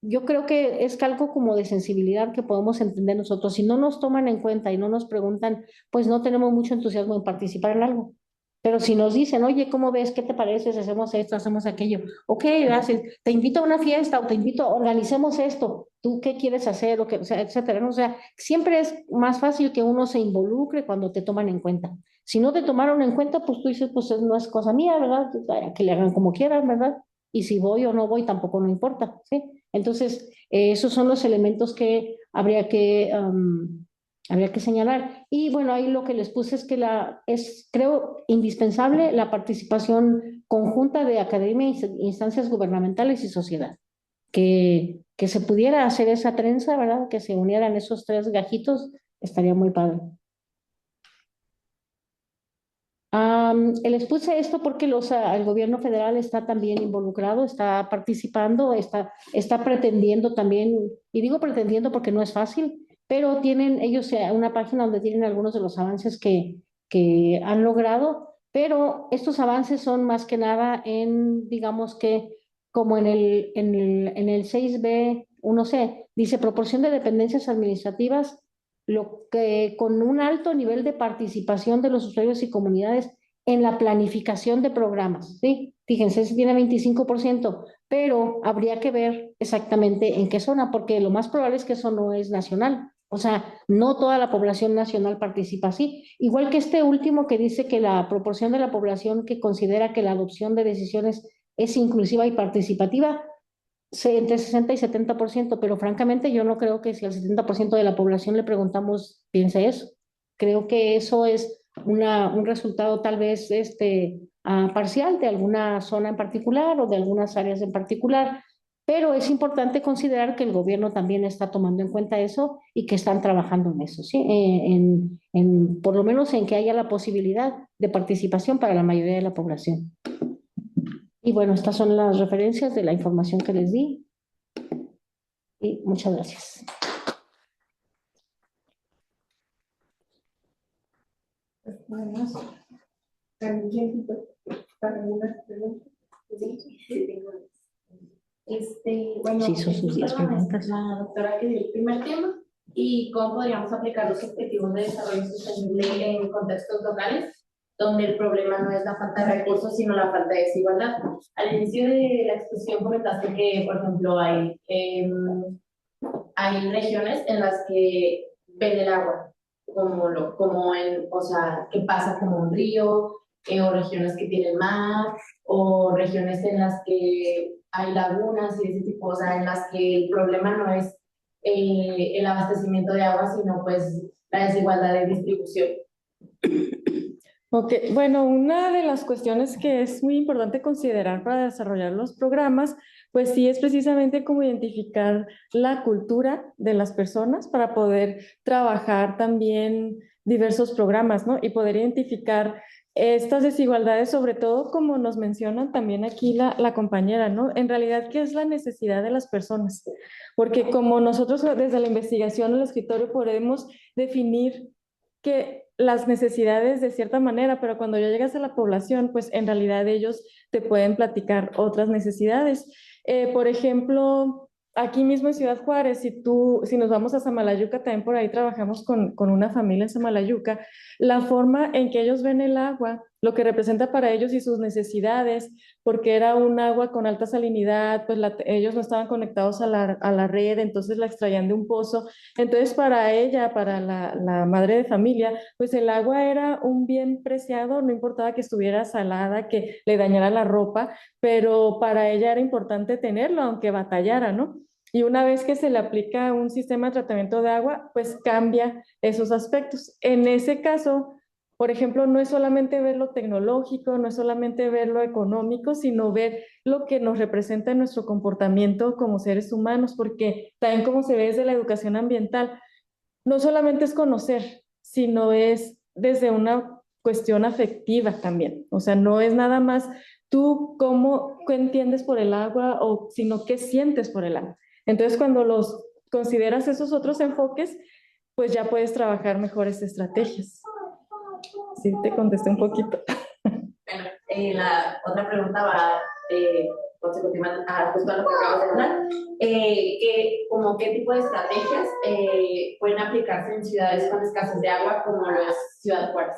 yo creo que es algo como de sensibilidad que podemos entender nosotros. Si no nos toman en cuenta y no nos preguntan, pues no tenemos mucho entusiasmo en participar en algo. Pero si nos dicen, oye, ¿cómo ves? ¿Qué te parece si hacemos esto, hacemos aquello? Ok, gracias. Te invito a una fiesta o te invito, organicemos esto. ¿Tú qué quieres hacer? O sea, etcétera, ¿no? O sea, siempre es más fácil que uno se involucre cuando te toman en cuenta. Si no te tomaron en cuenta, pues tú dices, pues no es cosa mía, ¿verdad? Que le hagan como quieran, ¿verdad? Y si voy o no voy, tampoco no importa, ¿sí? Entonces, esos son los elementos que habría que señalar. Y bueno, ahí lo que les puse es que creo, indispensable la participación conjunta de academia, instancias gubernamentales y sociedad. Que se pudiera hacer esa trenza, ¿verdad? Que se unieran esos tres gajitos, estaría muy padre. Les puse esto porque el gobierno federal está también involucrado, está participando, está pretendiendo también, y digo pretendiendo porque no es fácil, pero tienen ellos una página donde tienen algunos de los avances que han logrado, pero estos avances son más que nada digamos que, como en el 6B, 1C, dice proporción de dependencias administrativas lo que con un alto nivel de participación de los usuarios y comunidades en la planificación de programas, ¿sí? Fíjense, si tiene 25%, pero habría que ver exactamente en qué zona, porque lo más probable es que eso no es nacional. O sea, no toda la población nacional participa así. Igual que este último que dice que la proporción de la población que considera que la adopción de decisiones es inclusiva y participativa, entre 60 y 70%, pero francamente yo no creo que si al 70% de la población le preguntamos, piense eso. Creo que eso es un resultado tal vez parcial de alguna zona en particular o de algunas áreas en particular, pero es importante considerar que el gobierno también está tomando en cuenta eso y que están trabajando en eso, ¿sí? Por lo menos en que haya la posibilidad de participación para la mayoría de la población. Y bueno, estas son las referencias de la información que les di. Y muchas gracias. Bueno, Sí, son sus 10 preguntas. la doctora que dio el primer tema y cómo podríamos aplicar los objetivos de desarrollo sostenible en contextos locales, donde el problema no es la falta de recursos, sino la falta de desigualdad. Al inicio de la exposición comentaste que, por ejemplo, hay regiones en las que ven el agua o sea, que pasa como un río, o regiones que tienen mar, o regiones en las que hay lagunas y ese tipo, o sea, en las que el problema no es el abastecimiento de agua, sino pues la desigualdad de distribución. Ok, bueno, una de las cuestiones que es muy importante considerar para desarrollar los programas, pues sí es precisamente como identificar la cultura de las personas para poder trabajar también diversos programas, ¿no? Y poder identificar estas desigualdades, sobre todo como nos mencionan también aquí la compañera, ¿no? En realidad, ¿qué es la necesidad de las personas? Porque como nosotros desde la investigación en el escritorio podemos definir que las necesidades de cierta manera, pero cuando ya llegas a la población, pues en realidad ellos te pueden platicar otras necesidades. Por ejemplo, aquí mismo en Ciudad Juárez, si nos vamos a Samalayuca, también por ahí trabajamos con una familia en Samalayuca, la forma en que ellos ven el agua, lo que representa para ellos y sus necesidades, porque era un agua con alta salinidad, pues ellos no estaban conectados a la red, entonces la extraían de un pozo. Entonces, para ella, para la madre de familia, pues el agua era un bien preciado, no importaba que estuviera salada, que le dañara la ropa, pero para ella era importante tenerlo, aunque batallara, ¿no? Y una vez que se le aplica un sistema de tratamiento de agua, pues cambia esos aspectos. En ese caso, por ejemplo, no es solamente ver lo tecnológico, no es solamente ver lo económico, sino ver lo que nos representa en nuestro comportamiento como seres humanos, porque también como se ve desde la educación ambiental, no solamente es conocer, sino es desde una cuestión afectiva también. O sea, no es nada más tú qué entiendes por el agua, sino qué sientes por el agua. Entonces, cuando los consideras esos otros enfoques, pues ya puedes trabajar mejores estrategias. Sí, te contesté un poquito. Bueno, la otra pregunta va consecutiva justo a lo que acabas de hablar. ¿Qué tipo de estrategias pueden aplicarse en ciudades con escasez de agua como lo es Ciudad Juárez?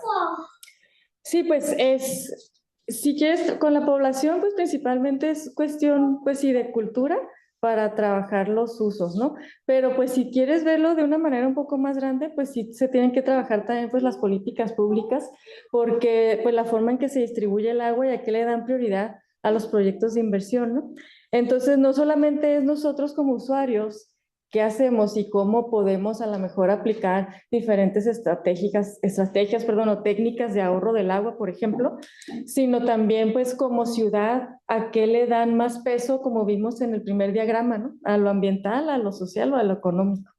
Sí, pues si quieres, con la población, pues principalmente es cuestión, pues sí, de cultura para trabajar los usos, ¿no? Pero pues si quieres verlo de una manera un poco más grande, pues sí se tienen que trabajar también pues las políticas públicas, porque pues la forma en que se distribuye el agua y a qué le dan prioridad a los proyectos de inversión, ¿no? Entonces, no solamente es nosotros como usuarios qué hacemos y cómo podemos a lo mejor aplicar diferentes estrategias, o técnicas de ahorro del agua, por ejemplo, sino también pues como ciudad, a qué le dan más peso, como vimos en el primer diagrama, ¿no? A lo ambiental, a lo social o a lo económico.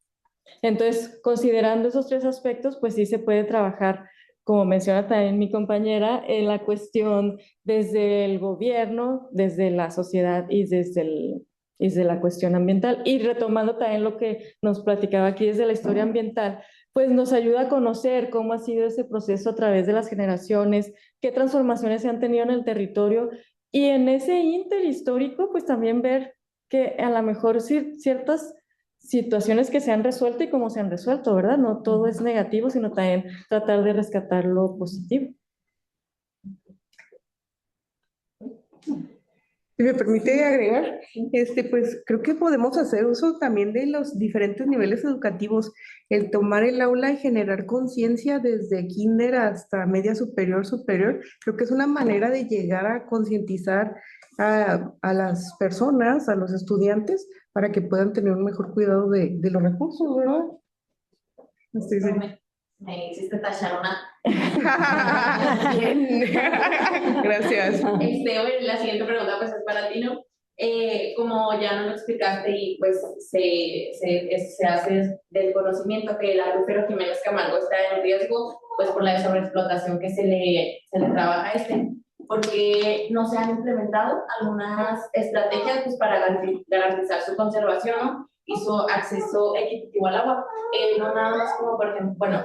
Entonces, considerando esos tres aspectos, pues sí se puede trabajar, como menciona también mi compañera, en la cuestión desde el gobierno, desde la sociedad y desde la cuestión ambiental. Y retomando también lo que nos platicaba aquí desde la historia ambiental, pues nos ayuda a conocer cómo ha sido ese proceso a través de las generaciones, qué transformaciones se han tenido en el territorio y en ese interhistórico, pues también ver que a lo mejor ciertas situaciones que se han resuelto y cómo se han resuelto, ¿verdad? No todo es negativo, sino también tratar de rescatar lo positivo. Si me permite agregar, pues creo que podemos hacer uso también de los diferentes niveles educativos, el tomar el aula y generar conciencia desde kinder hasta media superior, creo que es una manera de llegar a concientizar a las personas, a los estudiantes, para que puedan tener un mejor cuidado de los recursos, ¿verdad? Me hiciste tachar una. Bien. Gracias. Bueno, la siguiente pregunta pues es para ti, ¿no? Como ya nos lo explicaste y pues se hace del conocimiento que el acuífero Jiménez Camargo está en riesgo pues por la sobreexplotación que se le trabaja porque no se han implementado algunas estrategias pues para garantizar su conservación, ¿no? Y su acceso equitativo al agua. No nada más como por ejemplo,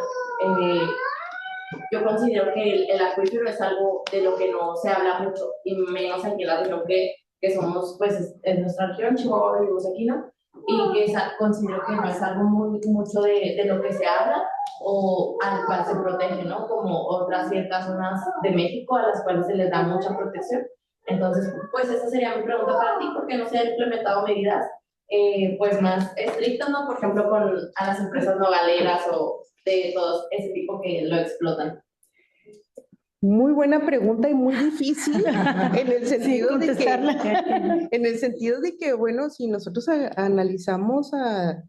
yo considero que el acuífero es algo de lo que no se habla mucho, y menos aquí en la región que somos, pues, es nuestra región, Chihuahua, vivimos aquí, ¿no? Y que considero que no es algo mucho de lo que se habla o al cual se protege, ¿no? Como otras ciertas zonas de México a las cuales se les da mucha protección. Entonces, pues esa sería mi pregunta para ti, ¿por qué no se han implementado medidas pues más estrictas, ¿no? Por ejemplo, a las empresas nogaleras o de todo ese tipo que lo explotan? Muy buena pregunta y muy difícil en el sentido de que, en el sentido de que, bueno, si nosotros analizamos a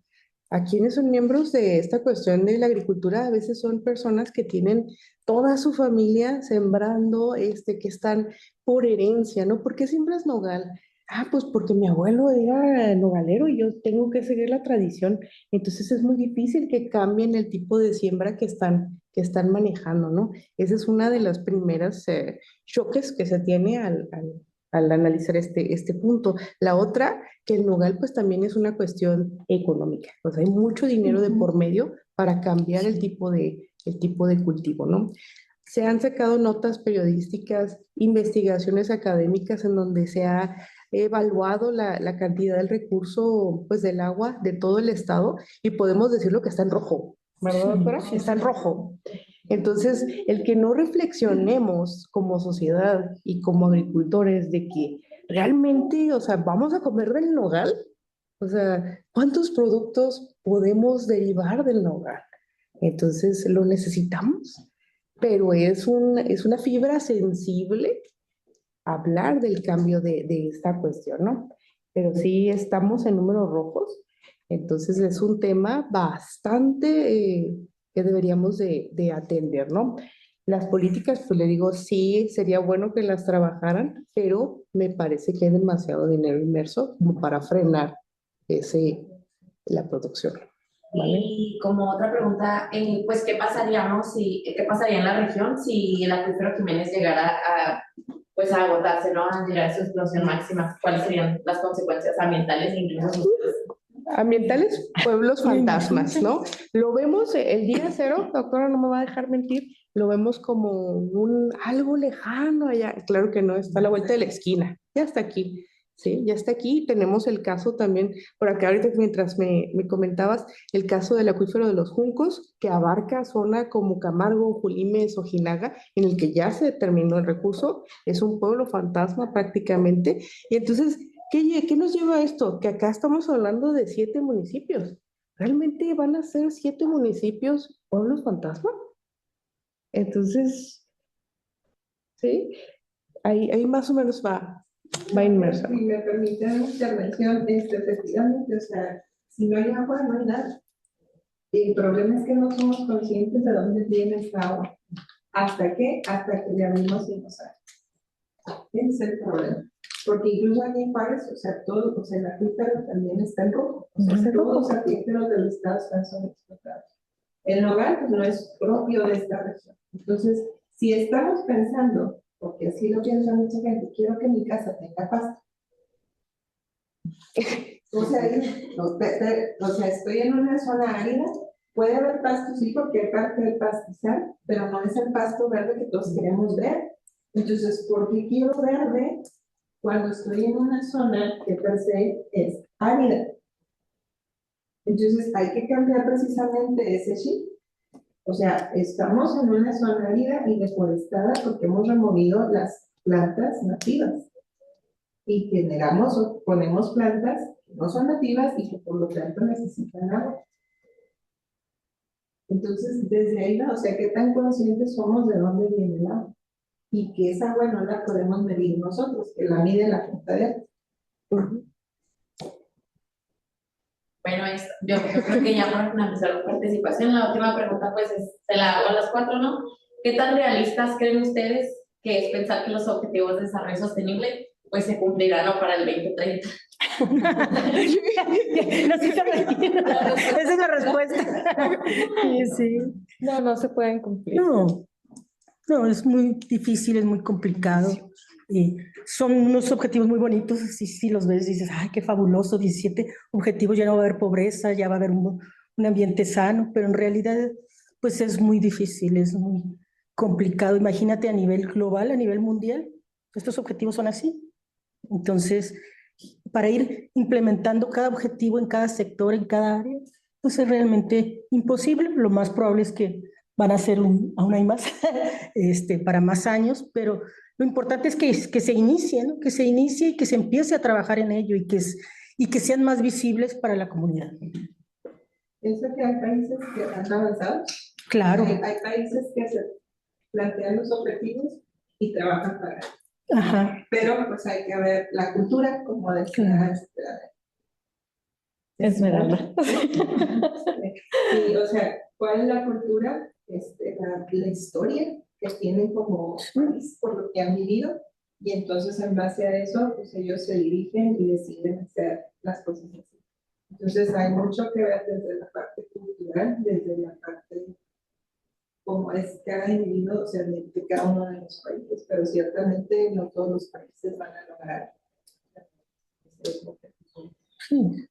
quienes son miembros de esta cuestión de la agricultura, a veces son personas que tienen toda su familia sembrando, que están por herencia, ¿no? ¿Por qué siembras nogal? Ah, pues porque mi abuelo era nogalero y yo tengo que seguir la tradición. Entonces es muy difícil que cambien el tipo de siembra que están manejando, ¿no? Esa es una de las primeras choques que se tiene al analizar este punto. La otra, que el nogal pues también es una cuestión económica. O sea, hay mucho dinero de por medio para cambiar el tipo de cultivo, ¿no? Se han sacado notas periodísticas, investigaciones académicas en donde se ha evaluado la cantidad del recurso, pues del agua de todo el estado y podemos decirlo que está en rojo, ¿verdad, doctora? Está en rojo. Entonces, el que no reflexionemos como sociedad y como agricultores de que realmente, o sea, vamos a comer del nogal, o sea, ¿cuántos productos podemos derivar del nogal? Entonces, lo necesitamos, pero es una fibra sensible hablar del cambio de esta cuestión, ¿no? Pero sí estamos en números rojos, entonces es un tema bastante que deberíamos de atender, ¿no? Las políticas, pues le digo, sí, sería bueno que las trabajaran, pero me parece que hay demasiado dinero inmerso como para frenar la producción. ¿Vale? Y como otra pregunta, pues, ¿qué pasaría en la región si el acuífero Jiménez llegara pues, a agotarse, ¿no? A llegar a su explosión máxima? ¿Cuáles serían las consecuencias ambientales e incluso sociales? Ambientales, pueblos fantasmas, ¿no? Lo vemos el día cero, doctora, no me va a dejar mentir, lo vemos como algo lejano allá. Claro que no, está a la vuelta de la esquina, ya está aquí. Sí, ya está aquí. Tenemos el caso también, por acá ahorita mientras me comentabas, el caso del acuífero de los Juncos, que abarca zona como Camargo, Julimes, Ojinaga, en el que ya se determinó el recurso, es un pueblo fantasma prácticamente. Y entonces, ¿qué nos lleva a esto? Que acá estamos hablando de 7 municipios. ¿Realmente van a ser 7 municipios pueblos fantasma? Entonces, sí, ahí más o menos va inmersa. Si me permiten una intervención, efectivamente, o sea, si no hay agua, no hay nada. El problema es que no somos conscientes de dónde viene esta agua. ¿Hasta qué? Hasta que le abrimos y no sabe. Ese es el problema. Porque incluso aquí en Juárez, o sea, el acuífero también está en rojo. O sea, todos los acuíferos del estado están sobreexplotados. El nogal pues, no es propio de esta región. Entonces, si estamos pensando, porque así lo piensa mucha gente, quiero que mi casa tenga pasto. O sea, estoy en una zona árida, puede haber pasto, sí, porque hay parte del pastizal, pero no es el pasto verde que todos queremos ver. Entonces, ¿por qué quiero verde cuando estoy en una zona que per se es árida? Entonces, hay que cambiar precisamente ese chip. O sea, estamos en una zona árida y deforestada porque hemos removido las plantas nativas y ponemos plantas que no son nativas y que por lo tanto necesitan agua. Entonces, desde ahí, o sea, ¿qué tan conscientes somos de dónde viene el agua? Y que esa agua no la podemos medir nosotros, que la mide la Junta de Agua. Bueno, yo creo que ya para finalizar la participación, la última pregunta pues se la hago a las 4, ¿no? ¿Qué tan realistas creen ustedes que es pensar que los objetivos de desarrollo sostenible pues se cumplirán, ¿no? Para el 2030? Esa es la respuesta. Sí. No se pueden cumplir. No, es muy difícil, es muy complicado. Son unos objetivos muy bonitos, si los ves, dices, ay, qué fabuloso, 17 objetivos, ya no va a haber pobreza, ya va a haber un ambiente sano, pero en realidad, pues es muy difícil, es muy complicado. Imagínate a nivel global, a nivel mundial, estos objetivos son así. Entonces, para ir implementando cada objetivo en cada sector, en cada área, pues es realmente imposible. Lo más probable es que van a ser aún hay más, para más años, pero lo importante es que se inicie, ¿no? Que se inicie y que se empiece a trabajar en ello y que sean más visibles para la comunidad. Pienso que hay países que han avanzado. Claro. Hay países que se plantean los objetivos y trabajan para ello. Ajá. Pero pues hay que ver la cultura, como decía Esmeralda. Sí, o sea, ¿cuál es la cultura? La historia que tienen como país por lo que han vivido, y entonces en base a eso, pues ellos se dirigen y deciden hacer las cosas así. Entonces hay mucho que ver desde la parte cultural, desde la parte como es cada individuo, o sea, de cada uno de los países, pero ciertamente no todos los países van a lograr ese objetivo. Sí.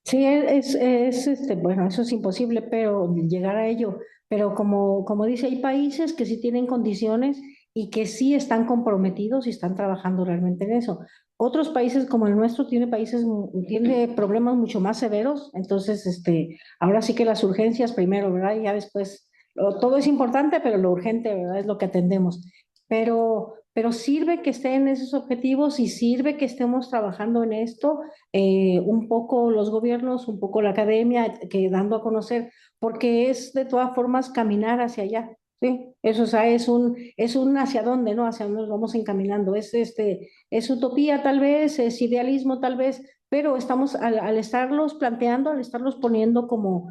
Sí, bueno, eso es imposible, pero llegar a ello. Pero como dice, hay países que sí tienen condiciones y que sí están comprometidos y están trabajando realmente en eso. Otros países como el nuestro tiene problemas mucho más severos, entonces, ahora sí que las urgencias primero, ¿verdad? Y ya después, todo es importante, pero lo urgente, ¿verdad? Es lo que atendemos. Pero sirve que estén esos objetivos y sirve que estemos trabajando en esto, un poco los gobiernos, un poco la academia, que dando a conocer, porque es de todas formas caminar hacia allá, ¿sí? Eso, o sea, es un hacia dónde, ¿no? Hacia dónde nos vamos encaminando. Es utopía tal vez, es idealismo tal vez, pero estamos, al estarlos planteando, al estarlos poniendo como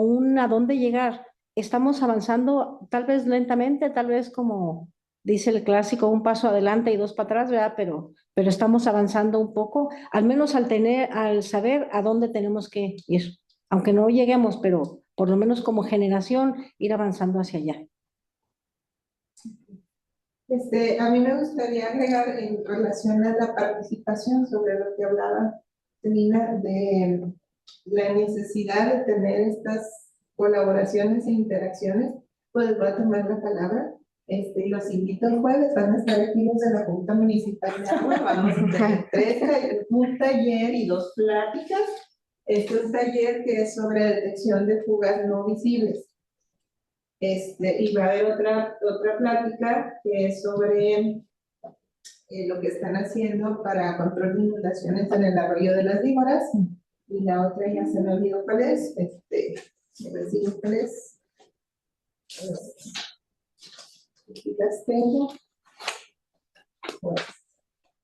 un a dónde llegar, estamos avanzando tal vez lentamente, tal vez como dice el clásico, un paso adelante y dos para atrás, ¿verdad? Pero estamos avanzando un poco, al menos al saber a dónde tenemos que ir, aunque no lleguemos, pero por lo menos como generación ir avanzando hacia allá. A mí me gustaría agregar en relación a la participación sobre lo que hablaba Celina, de la necesidad de tener estas colaboraciones e interacciones. Pues voy a tomar la palabra. Los invito el jueves, van a estar aquí los de la Junta Municipal de Agua, vamos a tener un taller y 2 pláticas. Es un taller que es sobre detección de fugas no visibles. Y va a haber otra plática que es sobre lo que están haciendo para control de inundaciones en el arroyo de las Víboras, y la otra ya se me olvidó cuál es, me decimos cuál es. Aquí las tengo. Pues,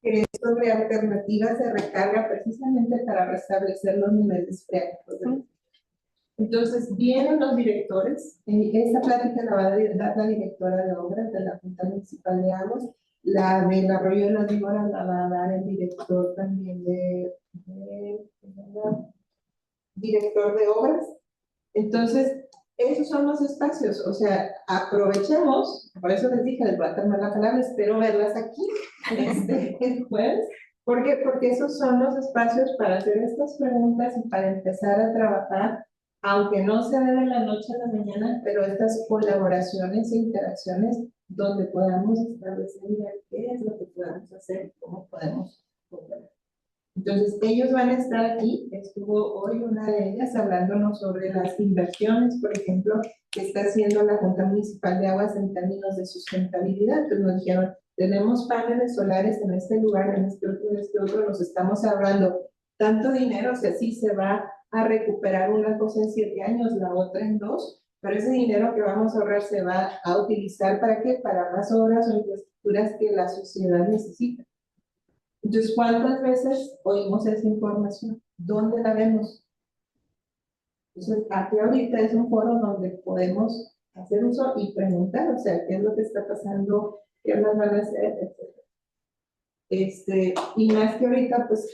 que es sobre alternativas de recarga precisamente para restablecer los niveles freáticos. Entonces, vienen los directores. Esta plática la va a dar la directora de obras de la Junta Municipal de Aguas. La del Arroyo de las Víboras la va a dar el director también director de obras. Entonces, esos son los espacios. O sea, aprovechemos, por eso les dije, les voy a tomar la palabra, espero verlas aquí el jueves. ¿Por qué? Porque esos son los espacios para hacer estas preguntas y para empezar a trabajar, aunque no sea de la noche a la mañana, pero estas colaboraciones e interacciones donde podamos establecer qué es lo que podemos hacer, cómo podemos cooperar. Entonces, ellos van a estar aquí. Estuvo hoy una de ellas hablándonos sobre las inversiones, por ejemplo, que está haciendo la Junta Municipal de Aguas en términos de sustentabilidad. Entonces nos dijeron, tenemos paneles solares en este lugar, en este otro, nos estamos ahorrando tanto dinero, o sea, sí se va a recuperar una cosa en 7 años, la otra en 2, pero ese dinero que vamos a ahorrar se va a utilizar ¿para qué? Para más obras o infraestructuras que la sociedad necesita. Entonces, ¿cuántas veces oímos esa información? ¿Dónde la vemos? Entonces, aquí ahorita es un foro donde podemos hacer uso y preguntar, o sea, ¿qué es lo que está pasando? ¿Qué las van a hacer? Y más que ahorita, pues,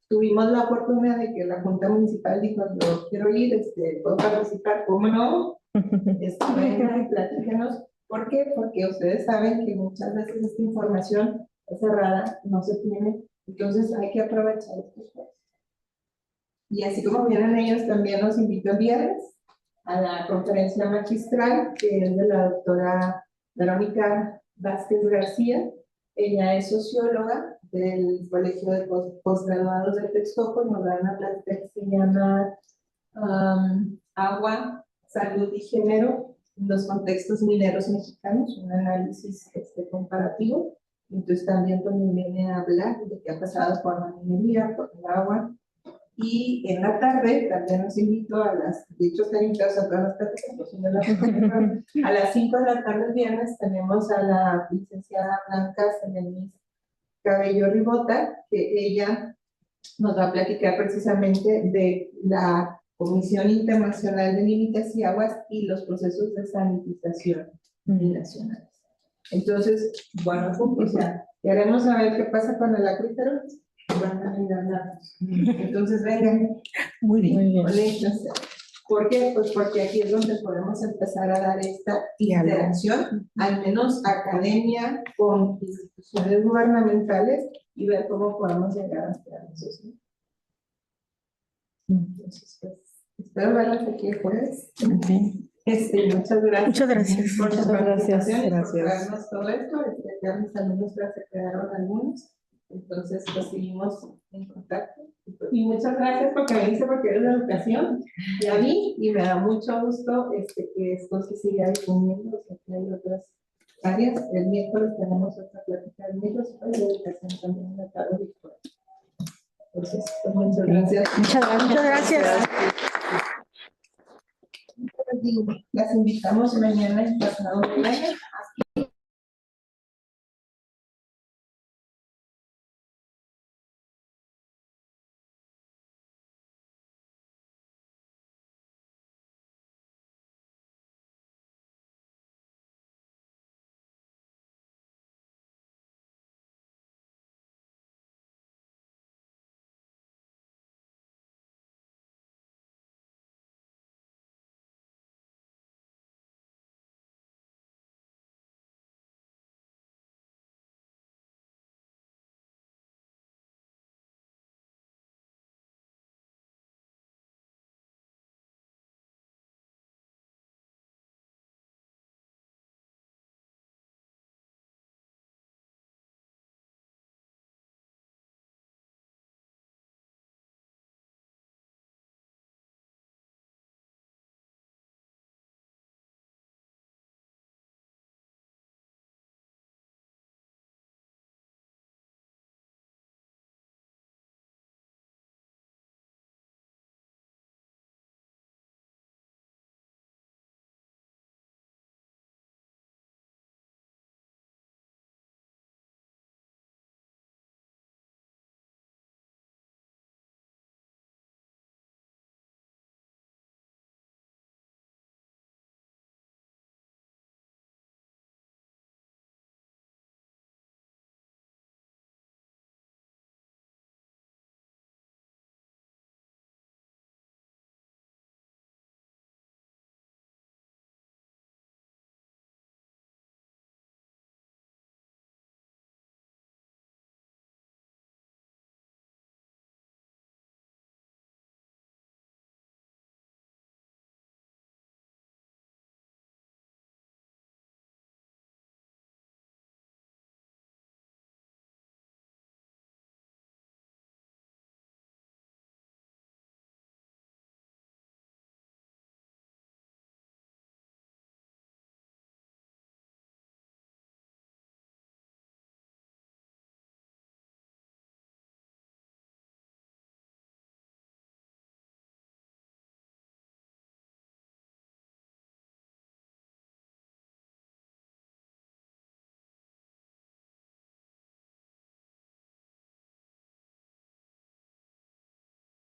tuvimos la oportunidad de que la Junta Municipal dijo, yo quiero ir, puedo participar, ¿cómo no? Vengan y platíquenos. ¿Por qué? Porque ustedes saben que muchas veces esta información es cerrada, no se tiene, entonces hay que aprovechar estos juegos. Y así como vienen ellos, también los invito el viernes a la conferencia magistral, que es de la doctora Verónica Vázquez García. Ella es socióloga del Colegio de Postgraduados de Texcoco, nos da una plática que se llama Agua, Salud y Género en los contextos mineros mexicanos, un análisis comparativo. Entonces también viene a hablar de qué ha pasado con la minería, con el agua. Y en la tarde también los invito a las, de hecho están invitados a todas las pláticas, a las 5 de la tarde el viernes tenemos a la licenciada Blanca Seleniz Cabello Ribota, que ella nos va a platicar precisamente de la Comisión Internacional de Límites y Aguas y los procesos de sanitización nacionales. Entonces, bueno, o sea, queremos saber qué pasa con el acuífero. Van a engañarnos. Entonces, vengan. Muy bien. Muy bien. Conéctense. ¿Por qué? Pues porque aquí es donde podemos empezar a dar esta interacción, al menos academia con instituciones gubernamentales y ver cómo podemos llegar hasta eso. ¿Sí? Entonces, pues, espero verlos aquí el jueves. Muchas gracias. Muchas gracias. Por su Muchas gracias. participación y por Gracias. traernos todo esto. Ya mis alumnos ya se quedaron algunos. Entonces, pues seguimos en contacto. Y muchas gracias porque me dice porque eres de educación. Ya vi y me da mucho gusto que esto se siga difundiendo. O sea, que hay otras áreas. El miércoles tenemos otra plática del miércoles de educación también en la tarde virtual. Entonces, pues muchas gracias. Muchas gracias. Las invitamos mañana y pasado mañana